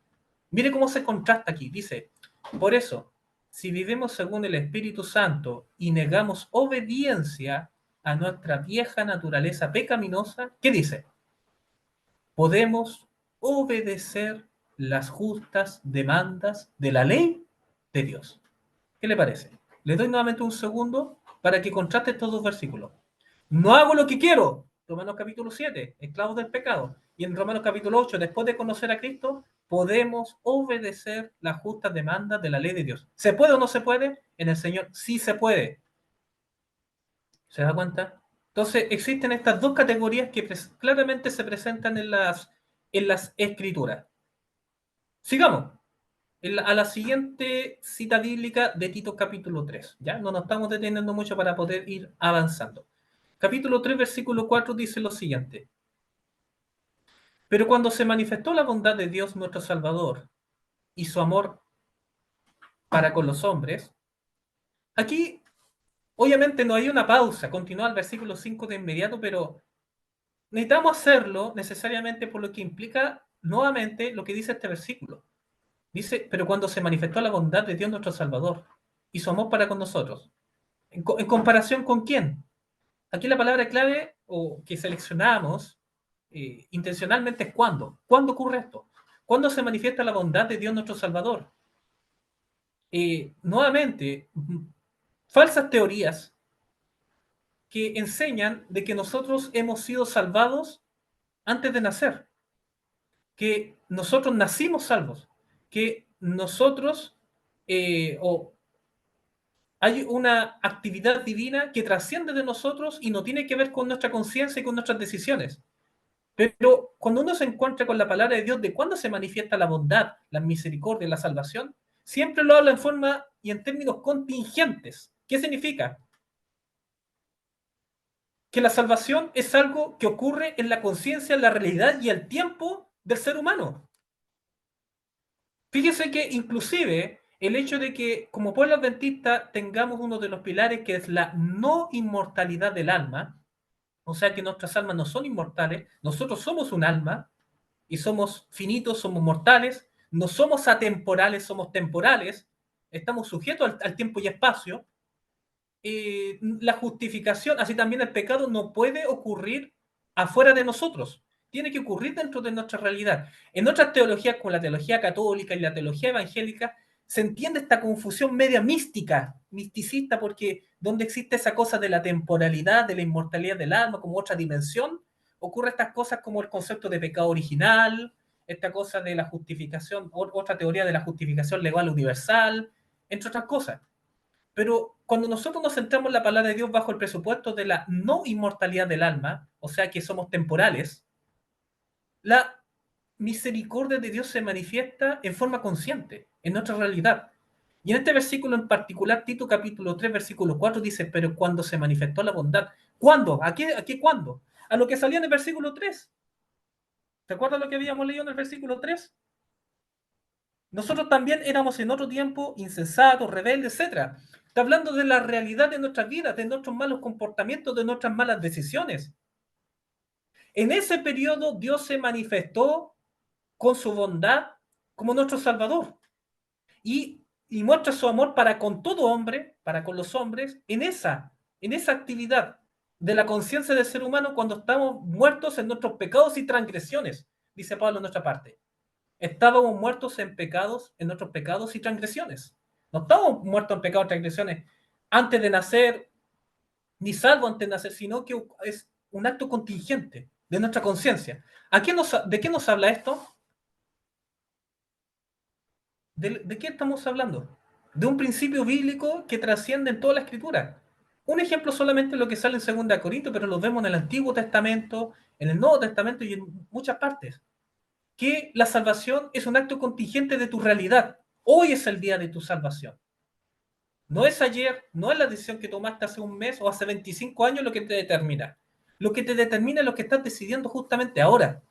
Mire cómo se contrasta aquí. Dice, por eso, si vivimos según el Espíritu Santo y negamos obediencia a nuestra vieja naturaleza pecaminosa, ¿qué dice? Podemos obedecer las justas demandas de la ley de Dios. ¿Qué le parece? Le doy nuevamente un segundo para que contraste estos dos versículos. No hago lo que quiero. Romanos capítulo 7, esclavos del pecado. Y en Romanos capítulo 8, después de conocer a Cristo, podemos obedecer las justas demandas de la ley de Dios. ¿Se puede o no se puede? En el Señor sí se puede. ¿Se da cuenta? Entonces, existen estas dos categorías que claramente se presentan en las escrituras. Sigamos. A la siguiente cita bíblica de Tito capítulo 3. ¿Ya? No nos estamos deteniendo mucho para poder ir avanzando. Capítulo 3, versículo 4 dice lo siguiente. Pero cuando se manifestó la bondad de Dios nuestro Salvador y su amor para con los hombres, aquí obviamente no hay una pausa, continúa el versículo 5 de inmediato, pero necesitamos hacerlo necesariamente por lo que implica nuevamente lo que dice este versículo. Dice, pero cuando se manifestó la bondad de Dios nuestro Salvador y su amor para con nosotros. ¿En comparación con quién? Aquí la palabra clave o que seleccionamos intencionalmente es cuándo. ¿Cuándo ocurre esto? ¿Cuándo se manifiesta la bondad de Dios nuestro Salvador? Nuevamente, falsas teorías que enseñan de que nosotros hemos sido salvados antes de nacer, que nosotros nacimos salvos, que nosotros o hay una actividad divina que trasciende de nosotros y no tiene que ver con nuestra conciencia y con nuestras decisiones. Pero cuando uno se encuentra con la palabra de Dios de cuándo se manifiesta la bondad, la misericordia, la salvación, siempre lo habla en forma y en términos contingentes. ¿Qué significa? Que la salvación es algo que ocurre en la conciencia, en la realidad y el tiempo del ser humano. Fíjese que inclusive el hecho de que como pueblo adventista tengamos uno de los pilares que es la no inmortalidad del alma, o sea que nuestras almas no son inmortales, nosotros somos un alma y somos finitos, somos mortales, no somos atemporales, somos temporales, estamos sujetos al tiempo y espacio. La justificación, así también el pecado, no puede ocurrir afuera de nosotros, tiene que ocurrir dentro de nuestra realidad. En otras teologías, como la teología católica y la teología evangélica, se entiende esta confusión media mística, misticista, porque donde existe esa cosa de la temporalidad, de la inmortalidad del alma como otra dimensión, ocurre estas cosas como el concepto de pecado original, esta cosa de la justificación, otra teoría de la justificación legal universal, entre otras cosas. Pero cuando nosotros nos centramos en la palabra de Dios bajo el presupuesto de la no inmortalidad del alma, o sea que somos temporales, la misericordia de Dios se manifiesta en forma consciente, en nuestra realidad. Y en este versículo en particular, Tito capítulo 3, versículo 4 dice, pero cuando se manifestó la bondad. ¿Cuándo? ¿A qué cuándo? A lo que salía en el versículo 3. ¿Te acuerdas lo que habíamos leído en el versículo 3? Nosotros también éramos en otro tiempo insensatos, rebeldes, etc. Está hablando de la realidad de nuestras vidas, de nuestros malos comportamientos, de nuestras malas decisiones. En ese periodo Dios se manifestó con su bondad como nuestro Salvador y muestra su amor para con todo hombre, para con los hombres, en esa actividad de la conciencia del ser humano cuando estamos muertos en nuestros pecados y transgresiones, dice Pablo en nuestra parte. Estábamos muertos en nuestros pecados y transgresiones. No estábamos muertos en pecados y transgresiones antes de nacer, ni salvo antes de nacer, sino que es un acto contingente de nuestra conciencia. ¿De qué nos habla esto? ¿De qué estamos hablando? De un principio bíblico que trasciende en toda la escritura. Un ejemplo solamente es lo que sale en 2 Corintios, pero lo vemos en el Antiguo Testamento, en el Nuevo Testamento y en muchas partes. Que la salvación es un acto contingente de tu realidad. Hoy es el día de tu salvación. No es ayer, no es la decisión que tomaste hace un mes o hace 25 años lo que te determina. Lo que te determina es lo que estás decidiendo justamente ahora.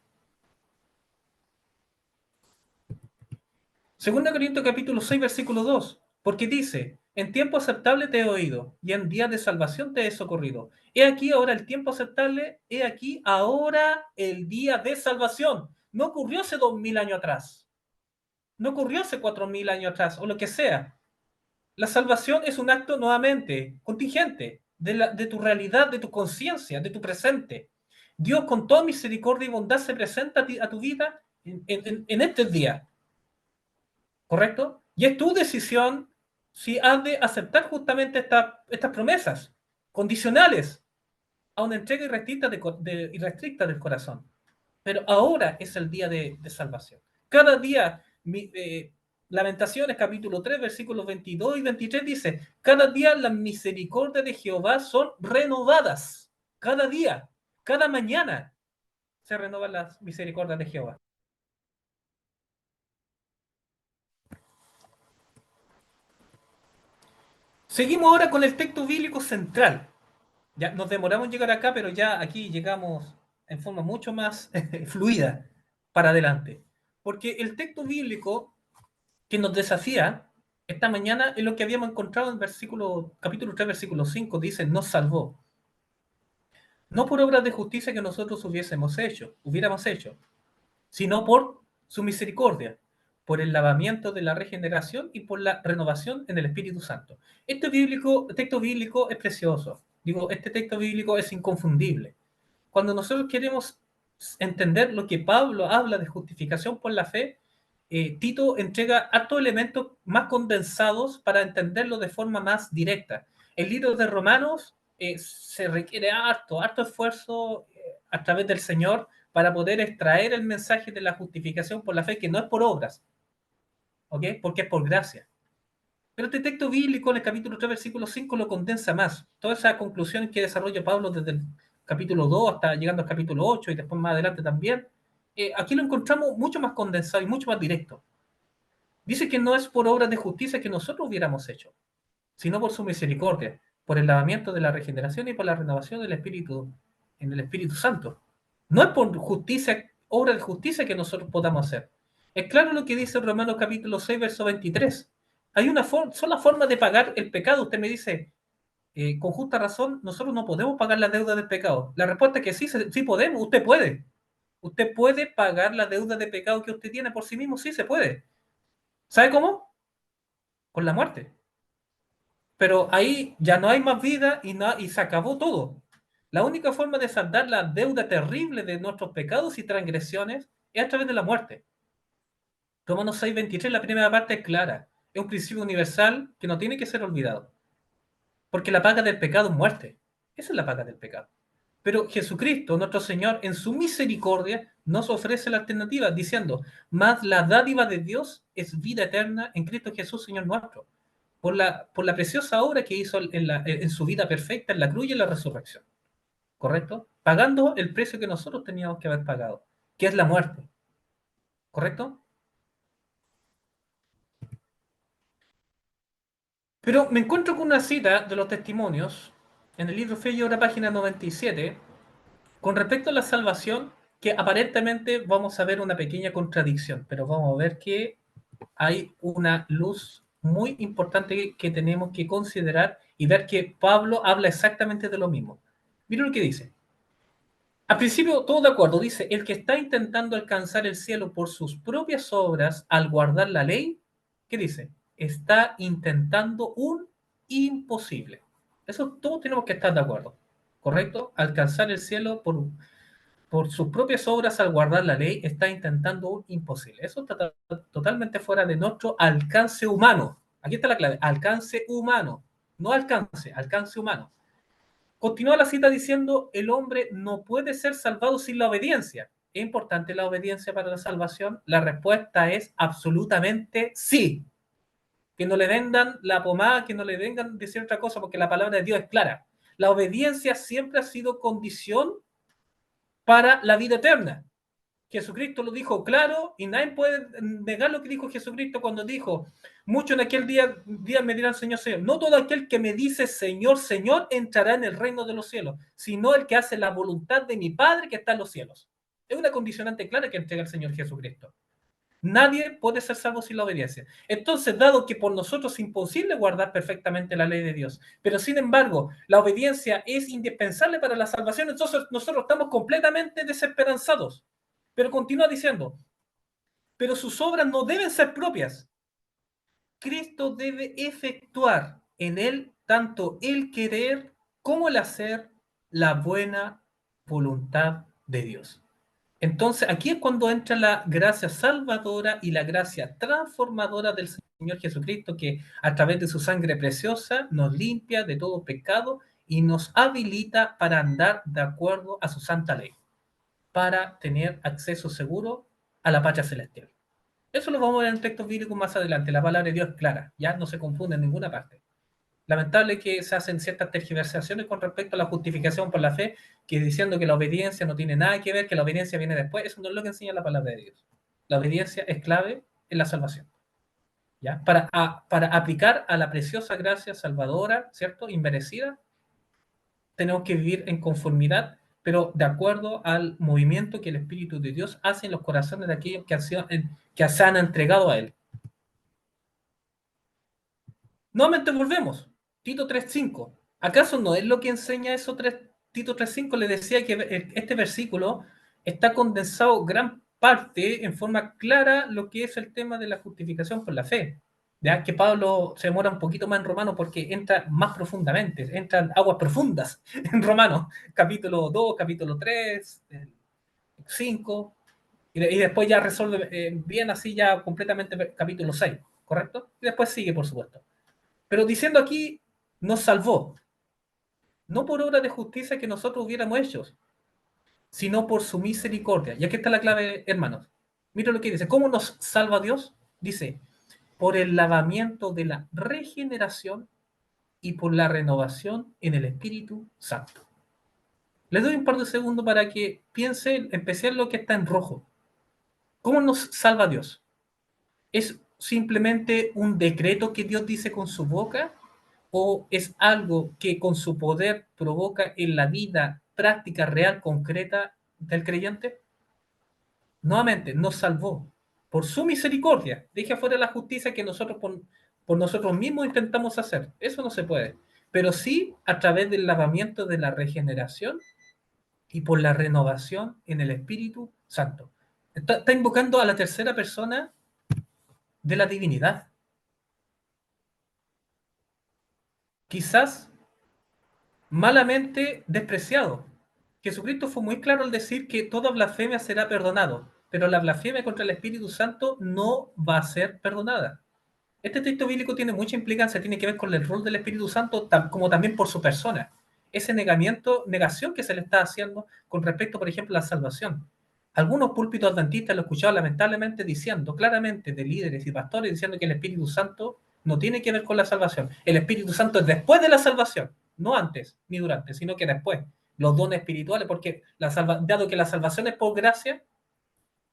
2 Corintios capítulo 6, versículo 2, porque dice, en tiempo aceptable te he oído, y en día de salvación te he socorrido. He aquí ahora el tiempo aceptable, he aquí ahora el día de salvación. No ocurrió hace 2000 años atrás, no ocurrió hace 4000 años atrás, o lo que sea. La salvación es un acto nuevamente contingente de tu realidad, de tu conciencia, de tu presente. Dios con toda misericordia y bondad se presenta a tu vida en este día. ¿Correcto? Y es tu decisión si has de aceptar justamente estas promesas condicionales a una entrega irrestricta del corazón. Pero ahora es el día de salvación. Cada día, Lamentaciones capítulo 3, versículos 22 y 23 dice, cada día las misericordias de Jehová son renovadas. Cada día, cada mañana se renovan las misericordias de Jehová. Seguimos ahora con el texto bíblico central. Ya nos demoramos en llegar acá, pero ya aquí llegamos en forma mucho más fluida para adelante. Porque el texto bíblico que nos desafía esta mañana es lo que habíamos encontrado en capítulo 3, versículo 5, dice, nos salvó. No por obras de justicia que nosotros hubiéramos hecho, sino por su misericordia, por el lavamiento de la regeneración y por la renovación en el Espíritu Santo. Texto bíblico es precioso. Digo, este texto bíblico es inconfundible. Cuando nosotros queremos entender lo que Pablo habla de justificación por la fe, Tito entrega hartos elementos más condensados para entenderlo de forma más directa. El libro de Romanos se requiere harto esfuerzo a través del Señor para poder extraer el mensaje de la justificación por la fe, que no es por obras, ¿ok? Porque es por gracia. Pero este texto bíblico en el capítulo 3, versículo 5 lo condensa más. Toda esa conclusión que desarrolla Pablo desde el capítulo 2 hasta llegando al capítulo 8 y después más adelante también, aquí lo encontramos mucho más condensado y mucho más directo. Dice que no es por obras de justicia que nosotros hubiéramos hecho, sino por su misericordia, por el lavamiento de la regeneración y por la renovación del Espíritu en el Espíritu Santo. No es por obra de justicia que nosotros podamos hacer. Es claro lo que dice Romanos capítulo 6, verso 23. Hay una sola forma de pagar el pecado. Usted me dice, con justa razón, nosotros no podemos pagar la deuda del pecado. La respuesta es que sí podemos, usted puede. Usted puede pagar la deuda de pecado que usted tiene por sí mismo, sí se puede. ¿Sabe cómo? Con la muerte. Pero ahí ya no hay más vida y se acabó todo. La única forma de saldar la deuda terrible de nuestros pecados y transgresiones es a través de la muerte. Romanos 6:23, la primera parte es clara. Es un principio universal que no tiene que ser olvidado. Porque la paga del pecado es muerte. Esa es la paga del pecado. Pero Jesucristo, nuestro Señor, en su misericordia, nos ofrece la alternativa, diciendo, más la dádiva de Dios es vida eterna en Cristo Jesús, Señor nuestro, por la preciosa obra que hizo en su vida perfecta, en la cruz y en la resurrección. ¿Correcto? Pagando el precio que nosotros teníamos que haber pagado, que es la muerte. ¿Correcto? Pero me encuentro con una cita de los testimonios en el libro Fe y Obra, página 97, con respecto a la salvación, que aparentemente vamos a ver una pequeña contradicción, pero vamos a ver que hay una luz muy importante que tenemos que considerar y ver que Pablo habla exactamente de lo mismo. Mira lo que dice. Al principio, todo de acuerdo, dice, el que está intentando alcanzar el cielo por sus propias obras al guardar la ley, ¿qué dice? Está intentando un imposible. Eso todos tenemos que estar de acuerdo, ¿correcto? Alcanzar el cielo por sus propias obras al guardar la ley está intentando un imposible. Eso está totalmente fuera de nuestro alcance humano. Aquí está la clave, alcance humano, no alcance, alcance humano. Continúa la cita diciendo, el hombre no puede ser salvado sin la obediencia. ¿Es importante la obediencia para la salvación? La respuesta es absolutamente sí. Que no le vendan la pomada, que no le vengan decir otra cosa, porque la palabra de Dios es clara. La obediencia siempre ha sido condición para la vida eterna. Jesucristo lo dijo claro y nadie puede negar lo que dijo Jesucristo cuando dijo, muchos en aquel día me dirán Señor, Señor. No todo aquel que me dice Señor, Señor entrará en el reino de los cielos, sino el que hace la voluntad de mi Padre que está en los cielos. Es una condicionante clara que entrega el Señor Jesucristo. Nadie puede ser salvo sin la obediencia. Entonces, dado que por nosotros es imposible guardar perfectamente la ley de Dios, pero sin embargo, la obediencia es indispensable para la salvación, entonces nosotros estamos completamente desesperanzados. Pero continúa diciendo, pero sus obras no deben ser propias. Cristo debe efectuar en él tanto el querer como el hacer la buena voluntad de Dios. Entonces, aquí es cuando entra la gracia salvadora y la gracia transformadora del Señor Jesucristo, que a través de su sangre preciosa nos limpia de todo pecado y nos habilita para andar de acuerdo a su santa ley, para tener acceso seguro a la patria celestial. Eso lo vamos a ver en textos bíblicos más adelante. La palabra de Dios es clara, ya no se confunde en ninguna parte. Lamentable que se hacen ciertas tergiversaciones con respecto a la justificación por la fe, que diciendo que la obediencia no tiene nada que ver, que la obediencia viene después. Eso no es lo que enseña la palabra de Dios. La obediencia es clave en la salvación. ¿Ya? Para aplicar a la preciosa gracia salvadora, ¿cierto? Inmerecida, tenemos que vivir en conformidad, pero de acuerdo al movimiento que el Espíritu de Dios hace en los corazones de aquellos que se han entregado a Él. Nuevamente volvemos. Tito 3.5. ¿Acaso no es lo que enseña eso Tito 3.5? Le decía que este versículo está condensado gran parte en forma clara lo que es el tema de la justificación por la fe. Ya que Pablo se demora un poquito más en Romano porque entra más profundamente, entran aguas profundas en Romano, capítulo 2, capítulo 3, 5, y después ya resuelve bien así ya completamente capítulo 6, ¿correcto? Y después sigue, por supuesto. Pero diciendo aquí, nos salvó, no por obra de justicia que nosotros hubiéramos hecho, sino por su misericordia. Y aquí está la clave, hermanos. Mira lo que dice. ¿Cómo nos salva Dios? Dice, por el lavamiento de la regeneración y por la renovación en el Espíritu Santo. Les doy un par de segundos para que piensen, en especial lo que está en rojo. ¿Cómo nos salva Dios? ¿Es simplemente un decreto que Dios dice con su boca? ¿O es algo que con su poder provoca en la vida práctica, real, concreta del creyente? Nuevamente, nos salvó por su misericordia. Deje afuera la justicia que nosotros por nosotros mismos intentamos hacer. Eso no se puede. Pero sí a través del lavamiento de la regeneración y por la renovación en el Espíritu Santo. Está invocando a la tercera persona de la divinidad. Quizás malamente despreciado. Jesucristo fue muy claro al decir que toda blasfemia será perdonado, pero la blasfemia contra el Espíritu Santo no va a ser perdonada. Este texto bíblico tiene mucha implicancia, tiene que ver con el rol del Espíritu Santo, como también por su persona. Ese negación que se le está haciendo con respecto, por ejemplo, a la salvación. Algunos púlpitos adventistas lo he escuchado lamentablemente diciendo claramente de líderes y pastores diciendo que el Espíritu Santo no tiene que ver con la salvación. El Espíritu Santo es después de la salvación, no antes ni durante, sino que después. Los dones espirituales, porque dado que la salvación es por gracia,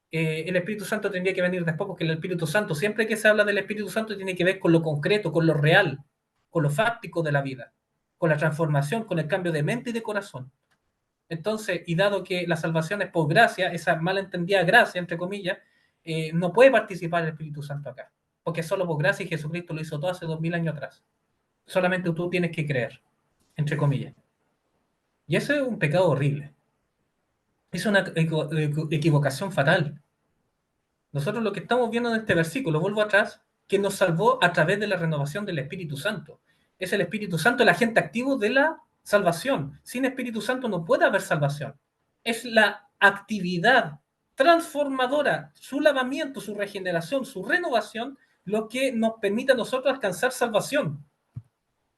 el Espíritu Santo tendría que venir después, porque el Espíritu Santo, siempre que se habla del Espíritu Santo, tiene que ver con lo concreto, con lo real. con lo fáctico de la vida, con la transformación, con el cambio de mente y de corazón. Entonces, y dado que la salvación es por gracia, esa malentendida gracia, entre comillas, no puede participar el Espíritu Santo acá, porque es solo por gracia y Jesucristo lo hizo todo hace 2000 años atrás. Solamente tú tienes que creer, entre comillas. Y eso es un pecado horrible. Es una equivocación fatal. Nosotros lo que estamos viendo en este versículo, vuelvo atrás, que nos salvó a través de la renovación del Espíritu Santo. Es el Espíritu Santo el agente activo de la salvación. Sin Espíritu Santo no puede haber salvación. Es la actividad transformadora, su lavamiento, su regeneración, su renovación, lo que nos permite a nosotros alcanzar salvación.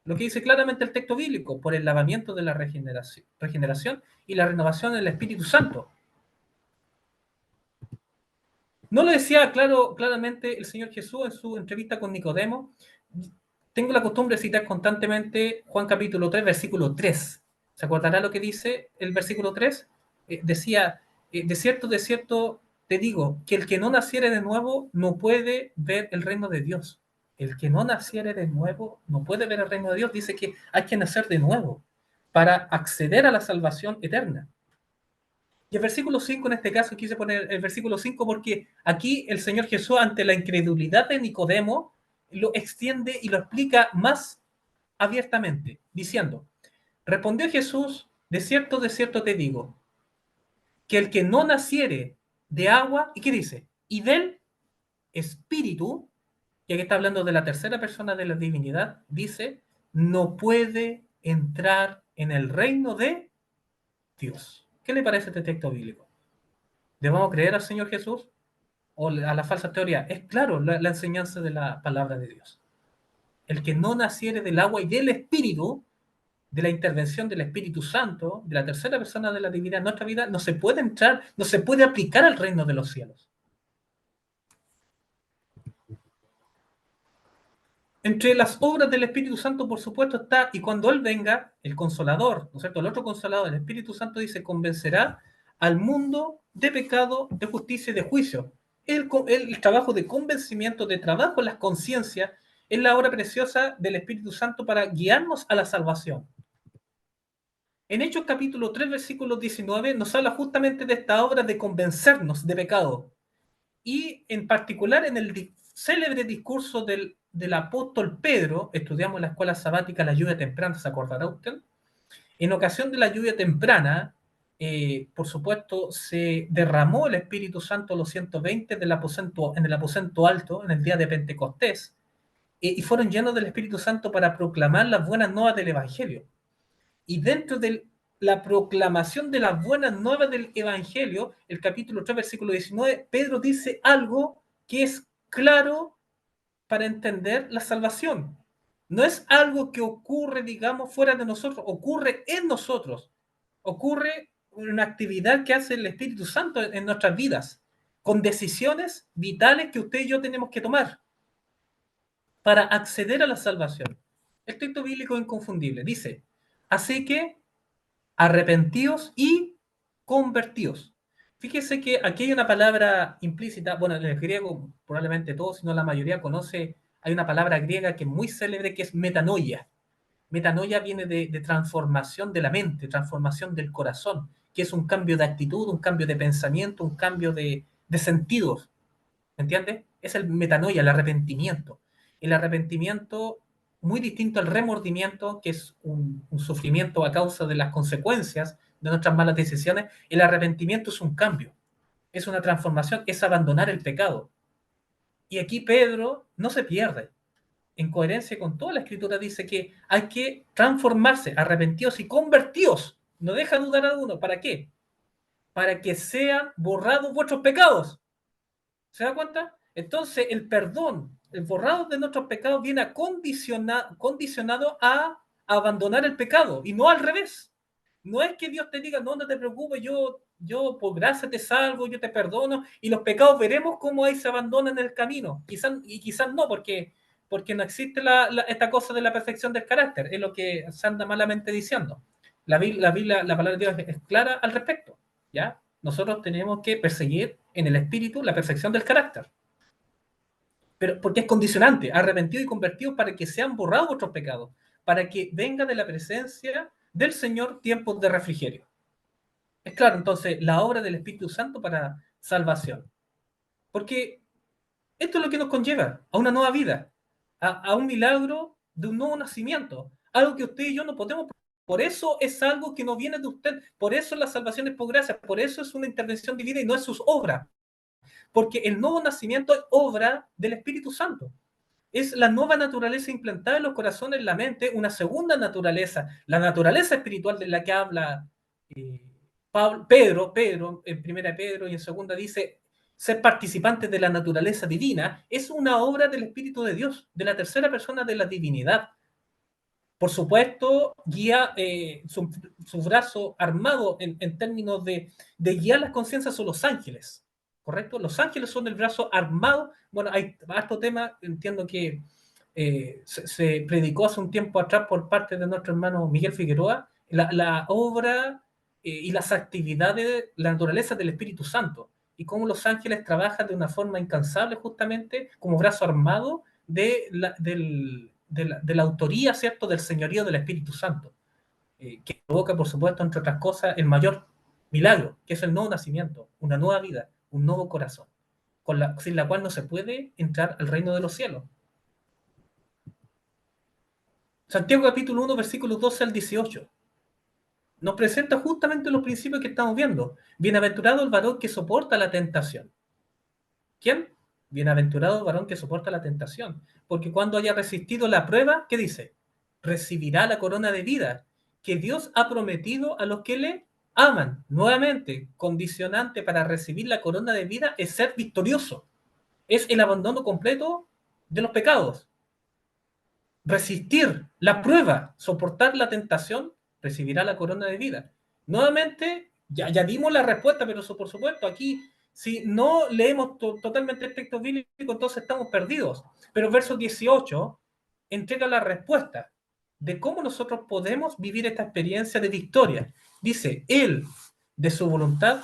Lo que dice claramente el texto bíblico, por el lavamiento de la regeneración y la renovación del Espíritu Santo. No lo decía claramente el Señor Jesús en su entrevista con Nicodemo. Tengo la costumbre de citar constantemente Juan capítulo 3, versículo 3. ¿Se acordará lo que dice el versículo 3? Decía, de cierto, te digo, que el que no naciere de nuevo no puede ver el reino de Dios. El que no naciere de nuevo no puede ver el reino de Dios. Dice que hay que nacer de nuevo para acceder a la salvación eterna. Y el versículo 5, en este caso, quise poner el versículo 5 porque aquí el Señor Jesús, ante la incredulidad de Nicodemo, lo extiende y lo explica más abiertamente, diciendo, respondió Jesús, de cierto te digo, que el que no naciere de agua, ¿y qué dice? Y del Espíritu, y aquí está hablando de la tercera persona de la divinidad, dice, no puede entrar en el reino de Dios. ¿Qué le parece este texto bíblico? ¿Debemos creer al Señor Jesús o a la falsa teoría? Es claro la enseñanza de la palabra de Dios. El que no naciere del agua y del Espíritu, de la intervención del Espíritu Santo, de la tercera persona de la divinidad en nuestra vida, no se puede entrar, no se puede aplicar al reino de los cielos. Entre las obras del Espíritu Santo, por supuesto, está, y cuando Él venga, el Consolador, ¿no es cierto? El otro Consolador, el Espíritu Santo dice, convencerá al mundo de pecado, de justicia y de juicio. El trabajo de convencimiento, de trabajo en las conciencias, es la obra preciosa del Espíritu Santo para guiarnos a la salvación. En Hechos capítulo 3, versículo 19, nos habla justamente de esta obra de convencernos de pecado. Y en particular en el célebre discurso del apóstol Pedro, estudiamos en la escuela sabática la lluvia temprana, ¿se acordará usted? En ocasión de la lluvia temprana, por supuesto, se derramó el Espíritu Santo los 120 en el aposento alto, en el día de Pentecostés, y fueron llenos del Espíritu Santo para proclamar las buenas nuevas del Evangelio. Y dentro de la proclamación de las buenas nuevas del Evangelio, el capítulo 3, versículo 19, Pedro dice algo que es claro para entender la salvación. No es algo que ocurre, digamos, fuera de nosotros, ocurre en nosotros. Ocurre una actividad que hace el Espíritu Santo en nuestras vidas, con decisiones vitales que usted y yo tenemos que tomar para acceder a la salvación. El texto bíblico es inconfundible. Dice, así que arrepentíos y convertíos. Fíjese que aquí hay una palabra implícita, bueno, en el griego probablemente todos, si no la mayoría conoce, hay una palabra griega que es muy célebre, que es metanoia. Metanoia viene de transformación de la mente, transformación del corazón, que es un cambio de actitud, un cambio de pensamiento, un cambio de sentidos. ¿Me entiendes? Es el metanoia, el arrepentimiento. El arrepentimiento, muy distinto al remordimiento, que es un sufrimiento a causa de las consecuencias de nuestras malas decisiones. El arrepentimiento es un cambio, es una transformación, es abandonar el pecado. Y aquí Pedro no se pierde. En coherencia con toda la escritura dice que hay que transformarse, arrepentidos y convertidos. No deja dudar a alguno. ¿Para qué? Para que sean borrados vuestros pecados. ¿Se da cuenta? Entonces, el perdón, el borrado de nuestros pecados viene condicionado a abandonar el pecado y no al revés. No es que Dios te diga, no, no te preocupes, yo por gracia te salvo, yo te perdono y los pecados veremos cómo ahí se abandonan en el camino. Quizás no, porque no existe esta cosa de la perfección del carácter, es lo que se anda malamente diciendo. La palabra de Dios es clara al respecto, ¿ya? Nosotros tenemos que perseguir en el espíritu la perfección del carácter. pero porque es condicionante, arrepentido y convertido para que sean borrados vuestros pecados, para que venga de la presencia del Señor tiempos de refrigerio. Es claro, entonces, la obra del Espíritu Santo para salvación. Porque esto es lo que nos conlleva a una nueva vida, a un milagro de un nuevo nacimiento, algo que usted y yo no podemos. Por eso es algo que no viene de usted, por eso la salvación es por gracia, por eso es una intervención divina y no es sus obras, porque el nuevo nacimiento es obra del Espíritu Santo. Es la nueva naturaleza implantada en los corazones, en la mente, una segunda naturaleza, la naturaleza espiritual de la que habla eh, Pedro, en primera Pedro y en segunda dice, ser participantes de la naturaleza divina es una obra del Espíritu de Dios, de la tercera persona de la divinidad. Por supuesto, guía su brazo armado en términos de guiar las conciencias son los ángeles, ¿correcto? Los ángeles son el brazo armado. Bueno, hay harto tema, entiendo que se predicó hace un tiempo atrás por parte de nuestro hermano Miguel Figueroa, la obra y las actividades, la naturaleza del Espíritu Santo, y cómo los ángeles trabajan de una forma incansable justamente como brazo armado de la autoría, ¿cierto?, del señorío del Espíritu Santo, que provoca, por supuesto, entre otras cosas, el mayor milagro, que es el nuevo nacimiento, una nueva vida, un nuevo corazón, sin la cual no se puede entrar al reino de los cielos. Santiago capítulo 1, versículos 12 al 18. Nos presenta justamente los principios que estamos viendo. Bienaventurado el varón que soporta la tentación. ¿Quién? Bienaventurado el varón que soporta la tentación. Porque cuando haya resistido la prueba, ¿qué dice? Recibirá la corona de vida que Dios ha prometido a los que le aman. Nuevamente, condicionante para recibir la corona de vida es ser victorioso. Es el abandono completo de los pecados. Resistir la prueba, soportar la tentación, recibirá la corona de vida. Nuevamente, ya dimos la respuesta, pero eso, por supuesto, aquí, si no leemos totalmente el texto bíblico, entonces estamos perdidos. Pero verso 18 entrega la respuesta de cómo nosotros podemos vivir esta experiencia de victoria. Dice, Él, de su voluntad,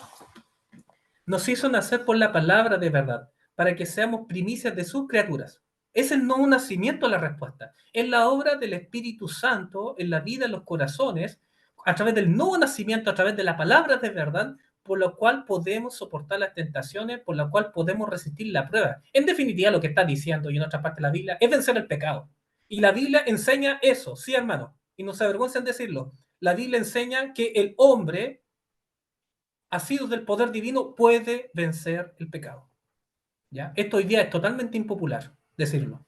nos hizo nacer por la palabra de verdad, para que seamos primicias de sus criaturas. Es el nuevo nacimiento la respuesta. Es la obra del Espíritu Santo en la vida, en los corazones, a través del nuevo nacimiento, a través de la palabra de verdad, por lo cual podemos soportar las tentaciones, por lo cual podemos resistir la prueba. En definitiva, lo que está diciendo, y en otra parte de la Biblia, es vencer el pecado. Y la Biblia enseña eso, sí, hermano, y no se avergüencen de decirlo. La Biblia enseña que el hombre asido del poder divino, puede vencer el pecado. ¿Ya? Esto hoy día es totalmente impopular decirlo,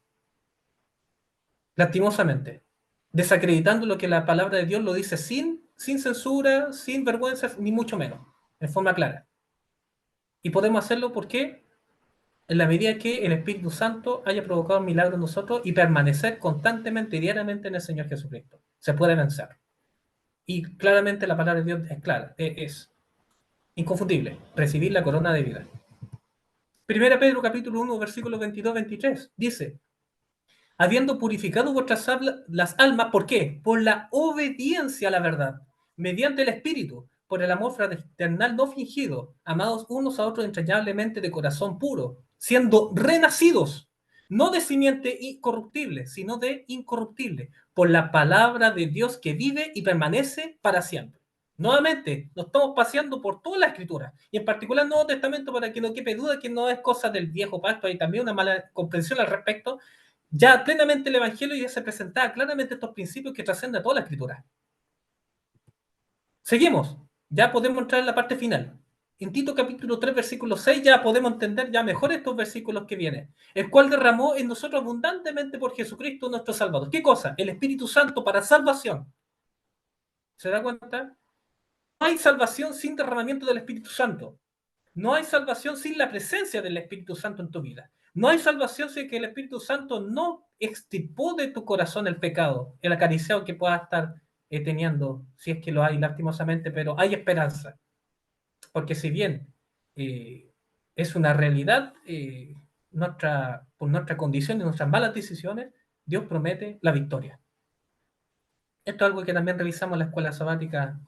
lastimosamente, desacreditando lo que la palabra de Dios lo dice sin censura, sin vergüenza, ni mucho menos, en forma clara. Y podemos hacerlo porque en la medida que el Espíritu Santo haya provocado un milagro en nosotros y permanecer constantemente y diariamente en el Señor Jesucristo. Se puede vencer. Y claramente la palabra de Dios es clara, es inconfundible, recibir la corona de vida. Primera Pedro capítulo 1, versículos 22-23, dice, habiendo purificado las almas, ¿por qué? Por la obediencia a la verdad, mediante el Espíritu, por el amor fraternal no fingido, amados unos a otros entrañablemente de corazón puro, siendo renacidos, no de simiente incorruptible, sino de incorruptible, por la palabra de Dios que vive y permanece para siempre. Nuevamente, nos estamos paseando por toda la Escritura, y en particular el Nuevo Testamento, para que no quepe duda que no es cosa del viejo pacto, hay también una mala comprensión al respecto. Ya plenamente el Evangelio ya se presentaba claramente estos principios que trascienden a toda la Escritura. Seguimos, ya podemos entrar en la parte final. En Tito capítulo 3, versículo 6, ya podemos entender ya mejor estos versículos que vienen. El cual derramó en nosotros abundantemente por Jesucristo nuestro Salvador. ¿Qué cosa? El Espíritu Santo para salvación. ¿Se da cuenta? No hay salvación sin derramamiento del Espíritu Santo. No hay salvación sin la presencia del Espíritu Santo en tu vida. No hay salvación sin que el Espíritu Santo no extirpó de tu corazón el pecado, el acariciado que puedas estar teniendo, si es que lo hay lastimosamente, pero hay esperanza. Porque si bien es una realidad, por nuestra condición y nuestras malas decisiones, Dios promete la victoria. Esto es algo que también revisamos en la escuela sabática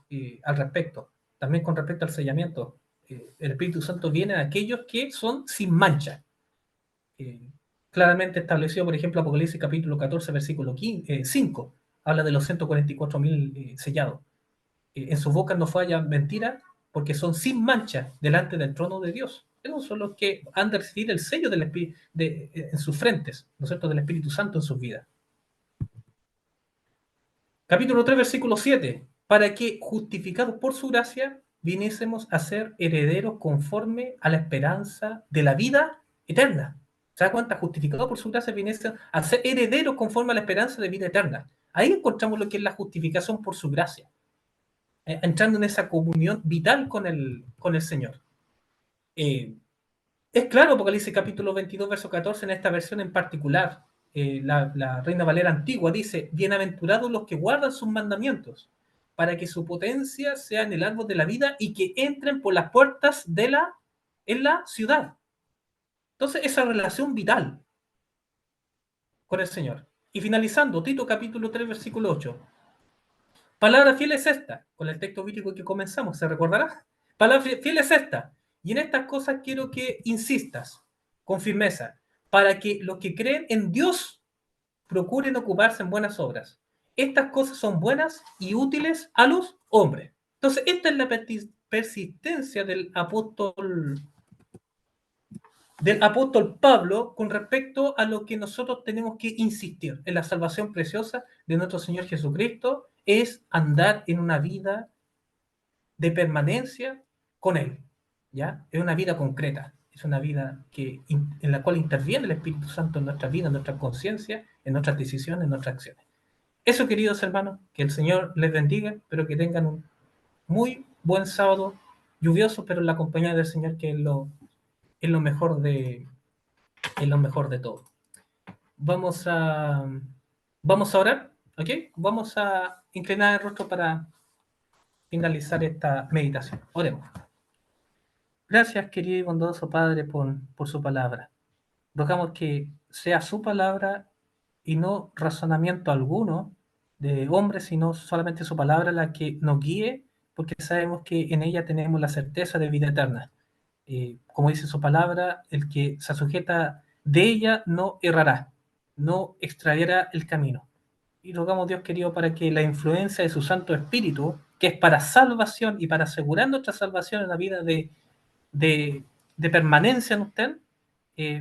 al respecto. También con respecto al sellamiento. El Espíritu Santo viene a aquellos que son sin mancha. claramente establecido, por ejemplo, Apocalipsis capítulo 14, versículo 5, habla de los 144.000 sellados. En sus bocas no falla mentira, porque son sin mancha delante del trono de Dios. Esos son los que han de recibir el sello del en sus frentes, ¿no es cierto?, del Espíritu Santo en sus vidas. Capítulo 3, versículo 7. Para que, justificados por su gracia, viniésemos a ser herederos conforme a la esperanza de la vida eterna. ¿Se da cuenta? Justificados por su gracia, viniésemos a ser herederos conforme a la esperanza de vida eterna. Ahí encontramos lo que es la justificación por su gracia, entrando en esa comunión vital con el Señor. Es claro, Apocalipsis capítulo 22, verso 14, en esta versión en particular, la Reina Valera antigua dice: bienaventurados los que guardan sus mandamientos, para que su potencia sea en el árbol de la vida y que entren por las puertas en la ciudad. Entonces, esa relación vital con el Señor. Y finalizando, Tito capítulo 3, versículo 8. Palabra fiel es esta, con el texto bíblico que comenzamos, ¿se recordará? Palabra fiel es esta, y en estas cosas quiero que insistas con firmeza, para que los que creen en Dios procuren ocuparse en buenas obras. Estas cosas son buenas y útiles a los hombres. Entonces, esta es la persistencia del apóstol Pablo con respecto a lo que nosotros tenemos que insistir en la salvación preciosa de nuestro Señor Jesucristo, es andar en una vida de permanencia con Él, ¿ya? Es una vida concreta, es una vida en la cual interviene el Espíritu Santo en nuestra vida, en nuestra conciencia, en nuestras decisiones, en nuestras acciones. Eso, queridos hermanos, que el Señor les bendiga, pero que tengan un muy buen sábado lluvioso, pero en la compañía del Señor, que es lo mejor de todo. Vamos a orar, ¿ok? Vamos a inclinar el rostro para finalizar esta meditación. Oremos. Gracias, querido y bondadoso Padre, por su palabra. Rogamos que sea su palabra y no razonamiento alguno de hombre, sino solamente su palabra la que nos guíe, porque sabemos que en ella tenemos la certeza de vida eterna. Como dice su palabra, el que se sujeta de ella no errará, no extraviará el camino. Y rogamos, Dios querido, para que la influencia de su Santo Espíritu, que es para salvación y para asegurar nuestra salvación en la vida de, de permanencia en usted,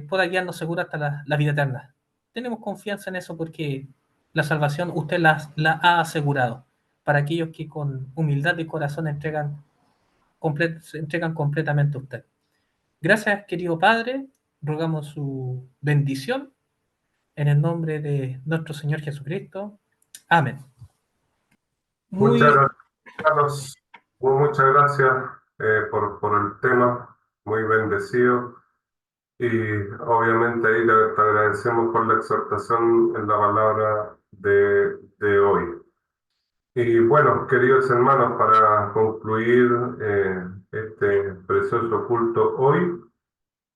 pueda guiarnos seguro hasta la vida eterna. Tenemos confianza en eso porque la salvación usted la ha asegurado para aquellos que con humildad de corazón se entregan completamente a usted. Gracias, querido Padre, rogamos su bendición en el nombre de nuestro Señor Jesucristo. Amén. Muchas Muy gracias, Carlos. Muchas gracias por el tema, muy bendecido. Y obviamente ahí te agradecemos por la exhortación en la palabra de hoy. Y bueno, queridos hermanos, para concluir este precioso culto hoy,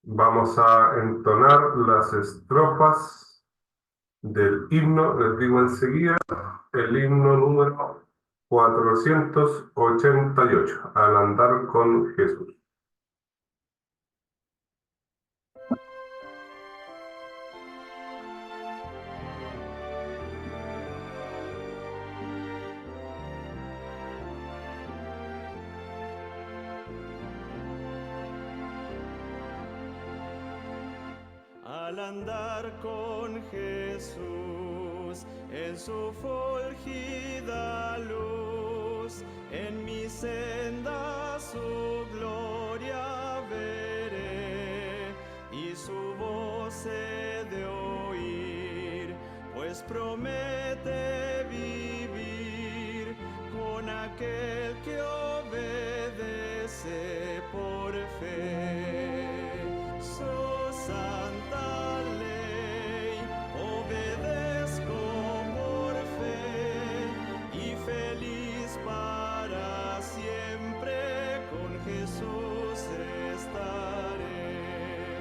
vamos a entonar las estrofas del himno, les digo enseguida, el himno número 488, Al andar con Jesús. Al andar con Jesús en su fulgida luz, en mi senda su gloria veré y su voz he de oír, pues promete vivir con aquel que obedece por fe. Santa ley, obedezco por fe y feliz para siempre con Jesús estaré.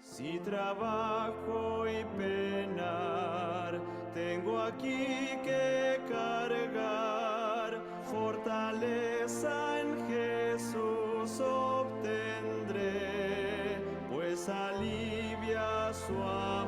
Si trabajo y penar, tengo aquí que cargar, fortaleza en Jesús obtendré, pues alivia su amor.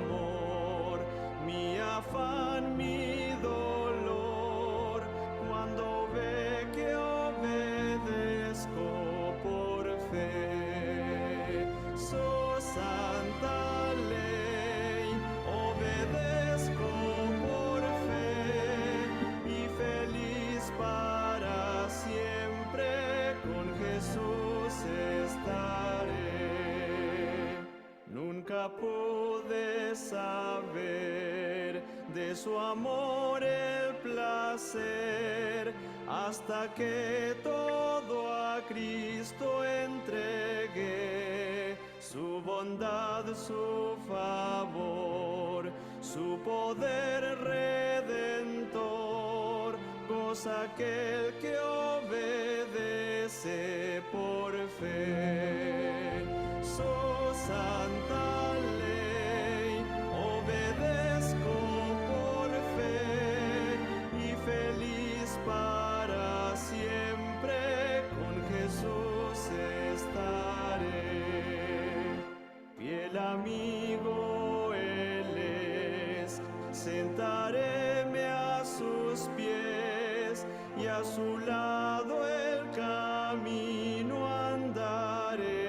nunca pude saber de su amor el placer, hasta que todo a Cristo entregué, su bondad, su favor, su poder redentor, goza aquel que obedece por fe. Su santa ley obedezco por fe, y feliz para siempre con Jesús estaré. Fiel amigo Él es, sentaréme a sus pies, y a su lado el camino andaré.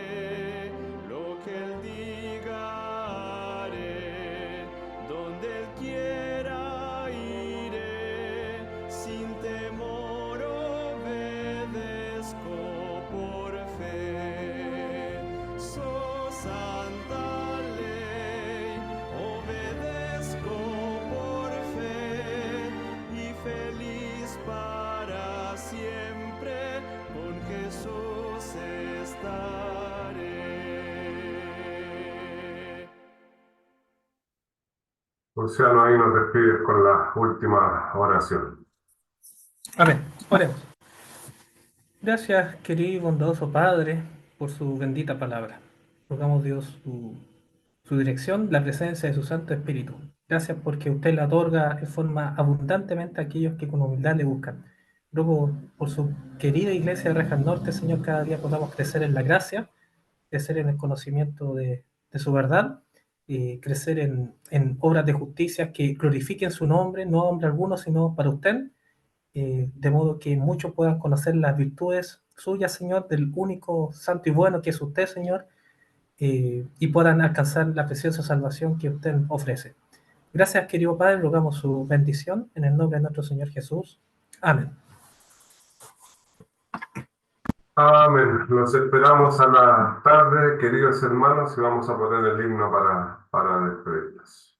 Lo que Él diga haré, donde Él quiera iré, sin temor obedezco por fe. Su santa ley obedezco por fe, y feliz para siempre con Jesús estaré. Luciano, ahí nos despides con la última oración. Amén. Oremos. Gracias, querido y bondadoso Padre, por su bendita palabra. Rogamos, Dios, su dirección, la presencia de su Santo Espíritu. Gracias porque usted la otorga en forma abundantemente a aquellos que con humildad le buscan. Ruego por su querida iglesia de Rejas Norte, Señor, cada día podamos crecer en la gracia, crecer en el conocimiento de su verdad, crecer en obras de justicia que glorifiquen su nombre, no a hombre alguno, sino para usted, de modo que muchos puedan conocer las virtudes suyas, Señor, del único santo y bueno que es usted, Señor, y puedan alcanzar la preciosa salvación que usted ofrece. Gracias, querido Padre, rogamos su bendición en el nombre de nuestro Señor Jesús. Amén. Amén. Los esperamos a la tarde, queridos hermanos, y vamos a poner el himno para despedirnos.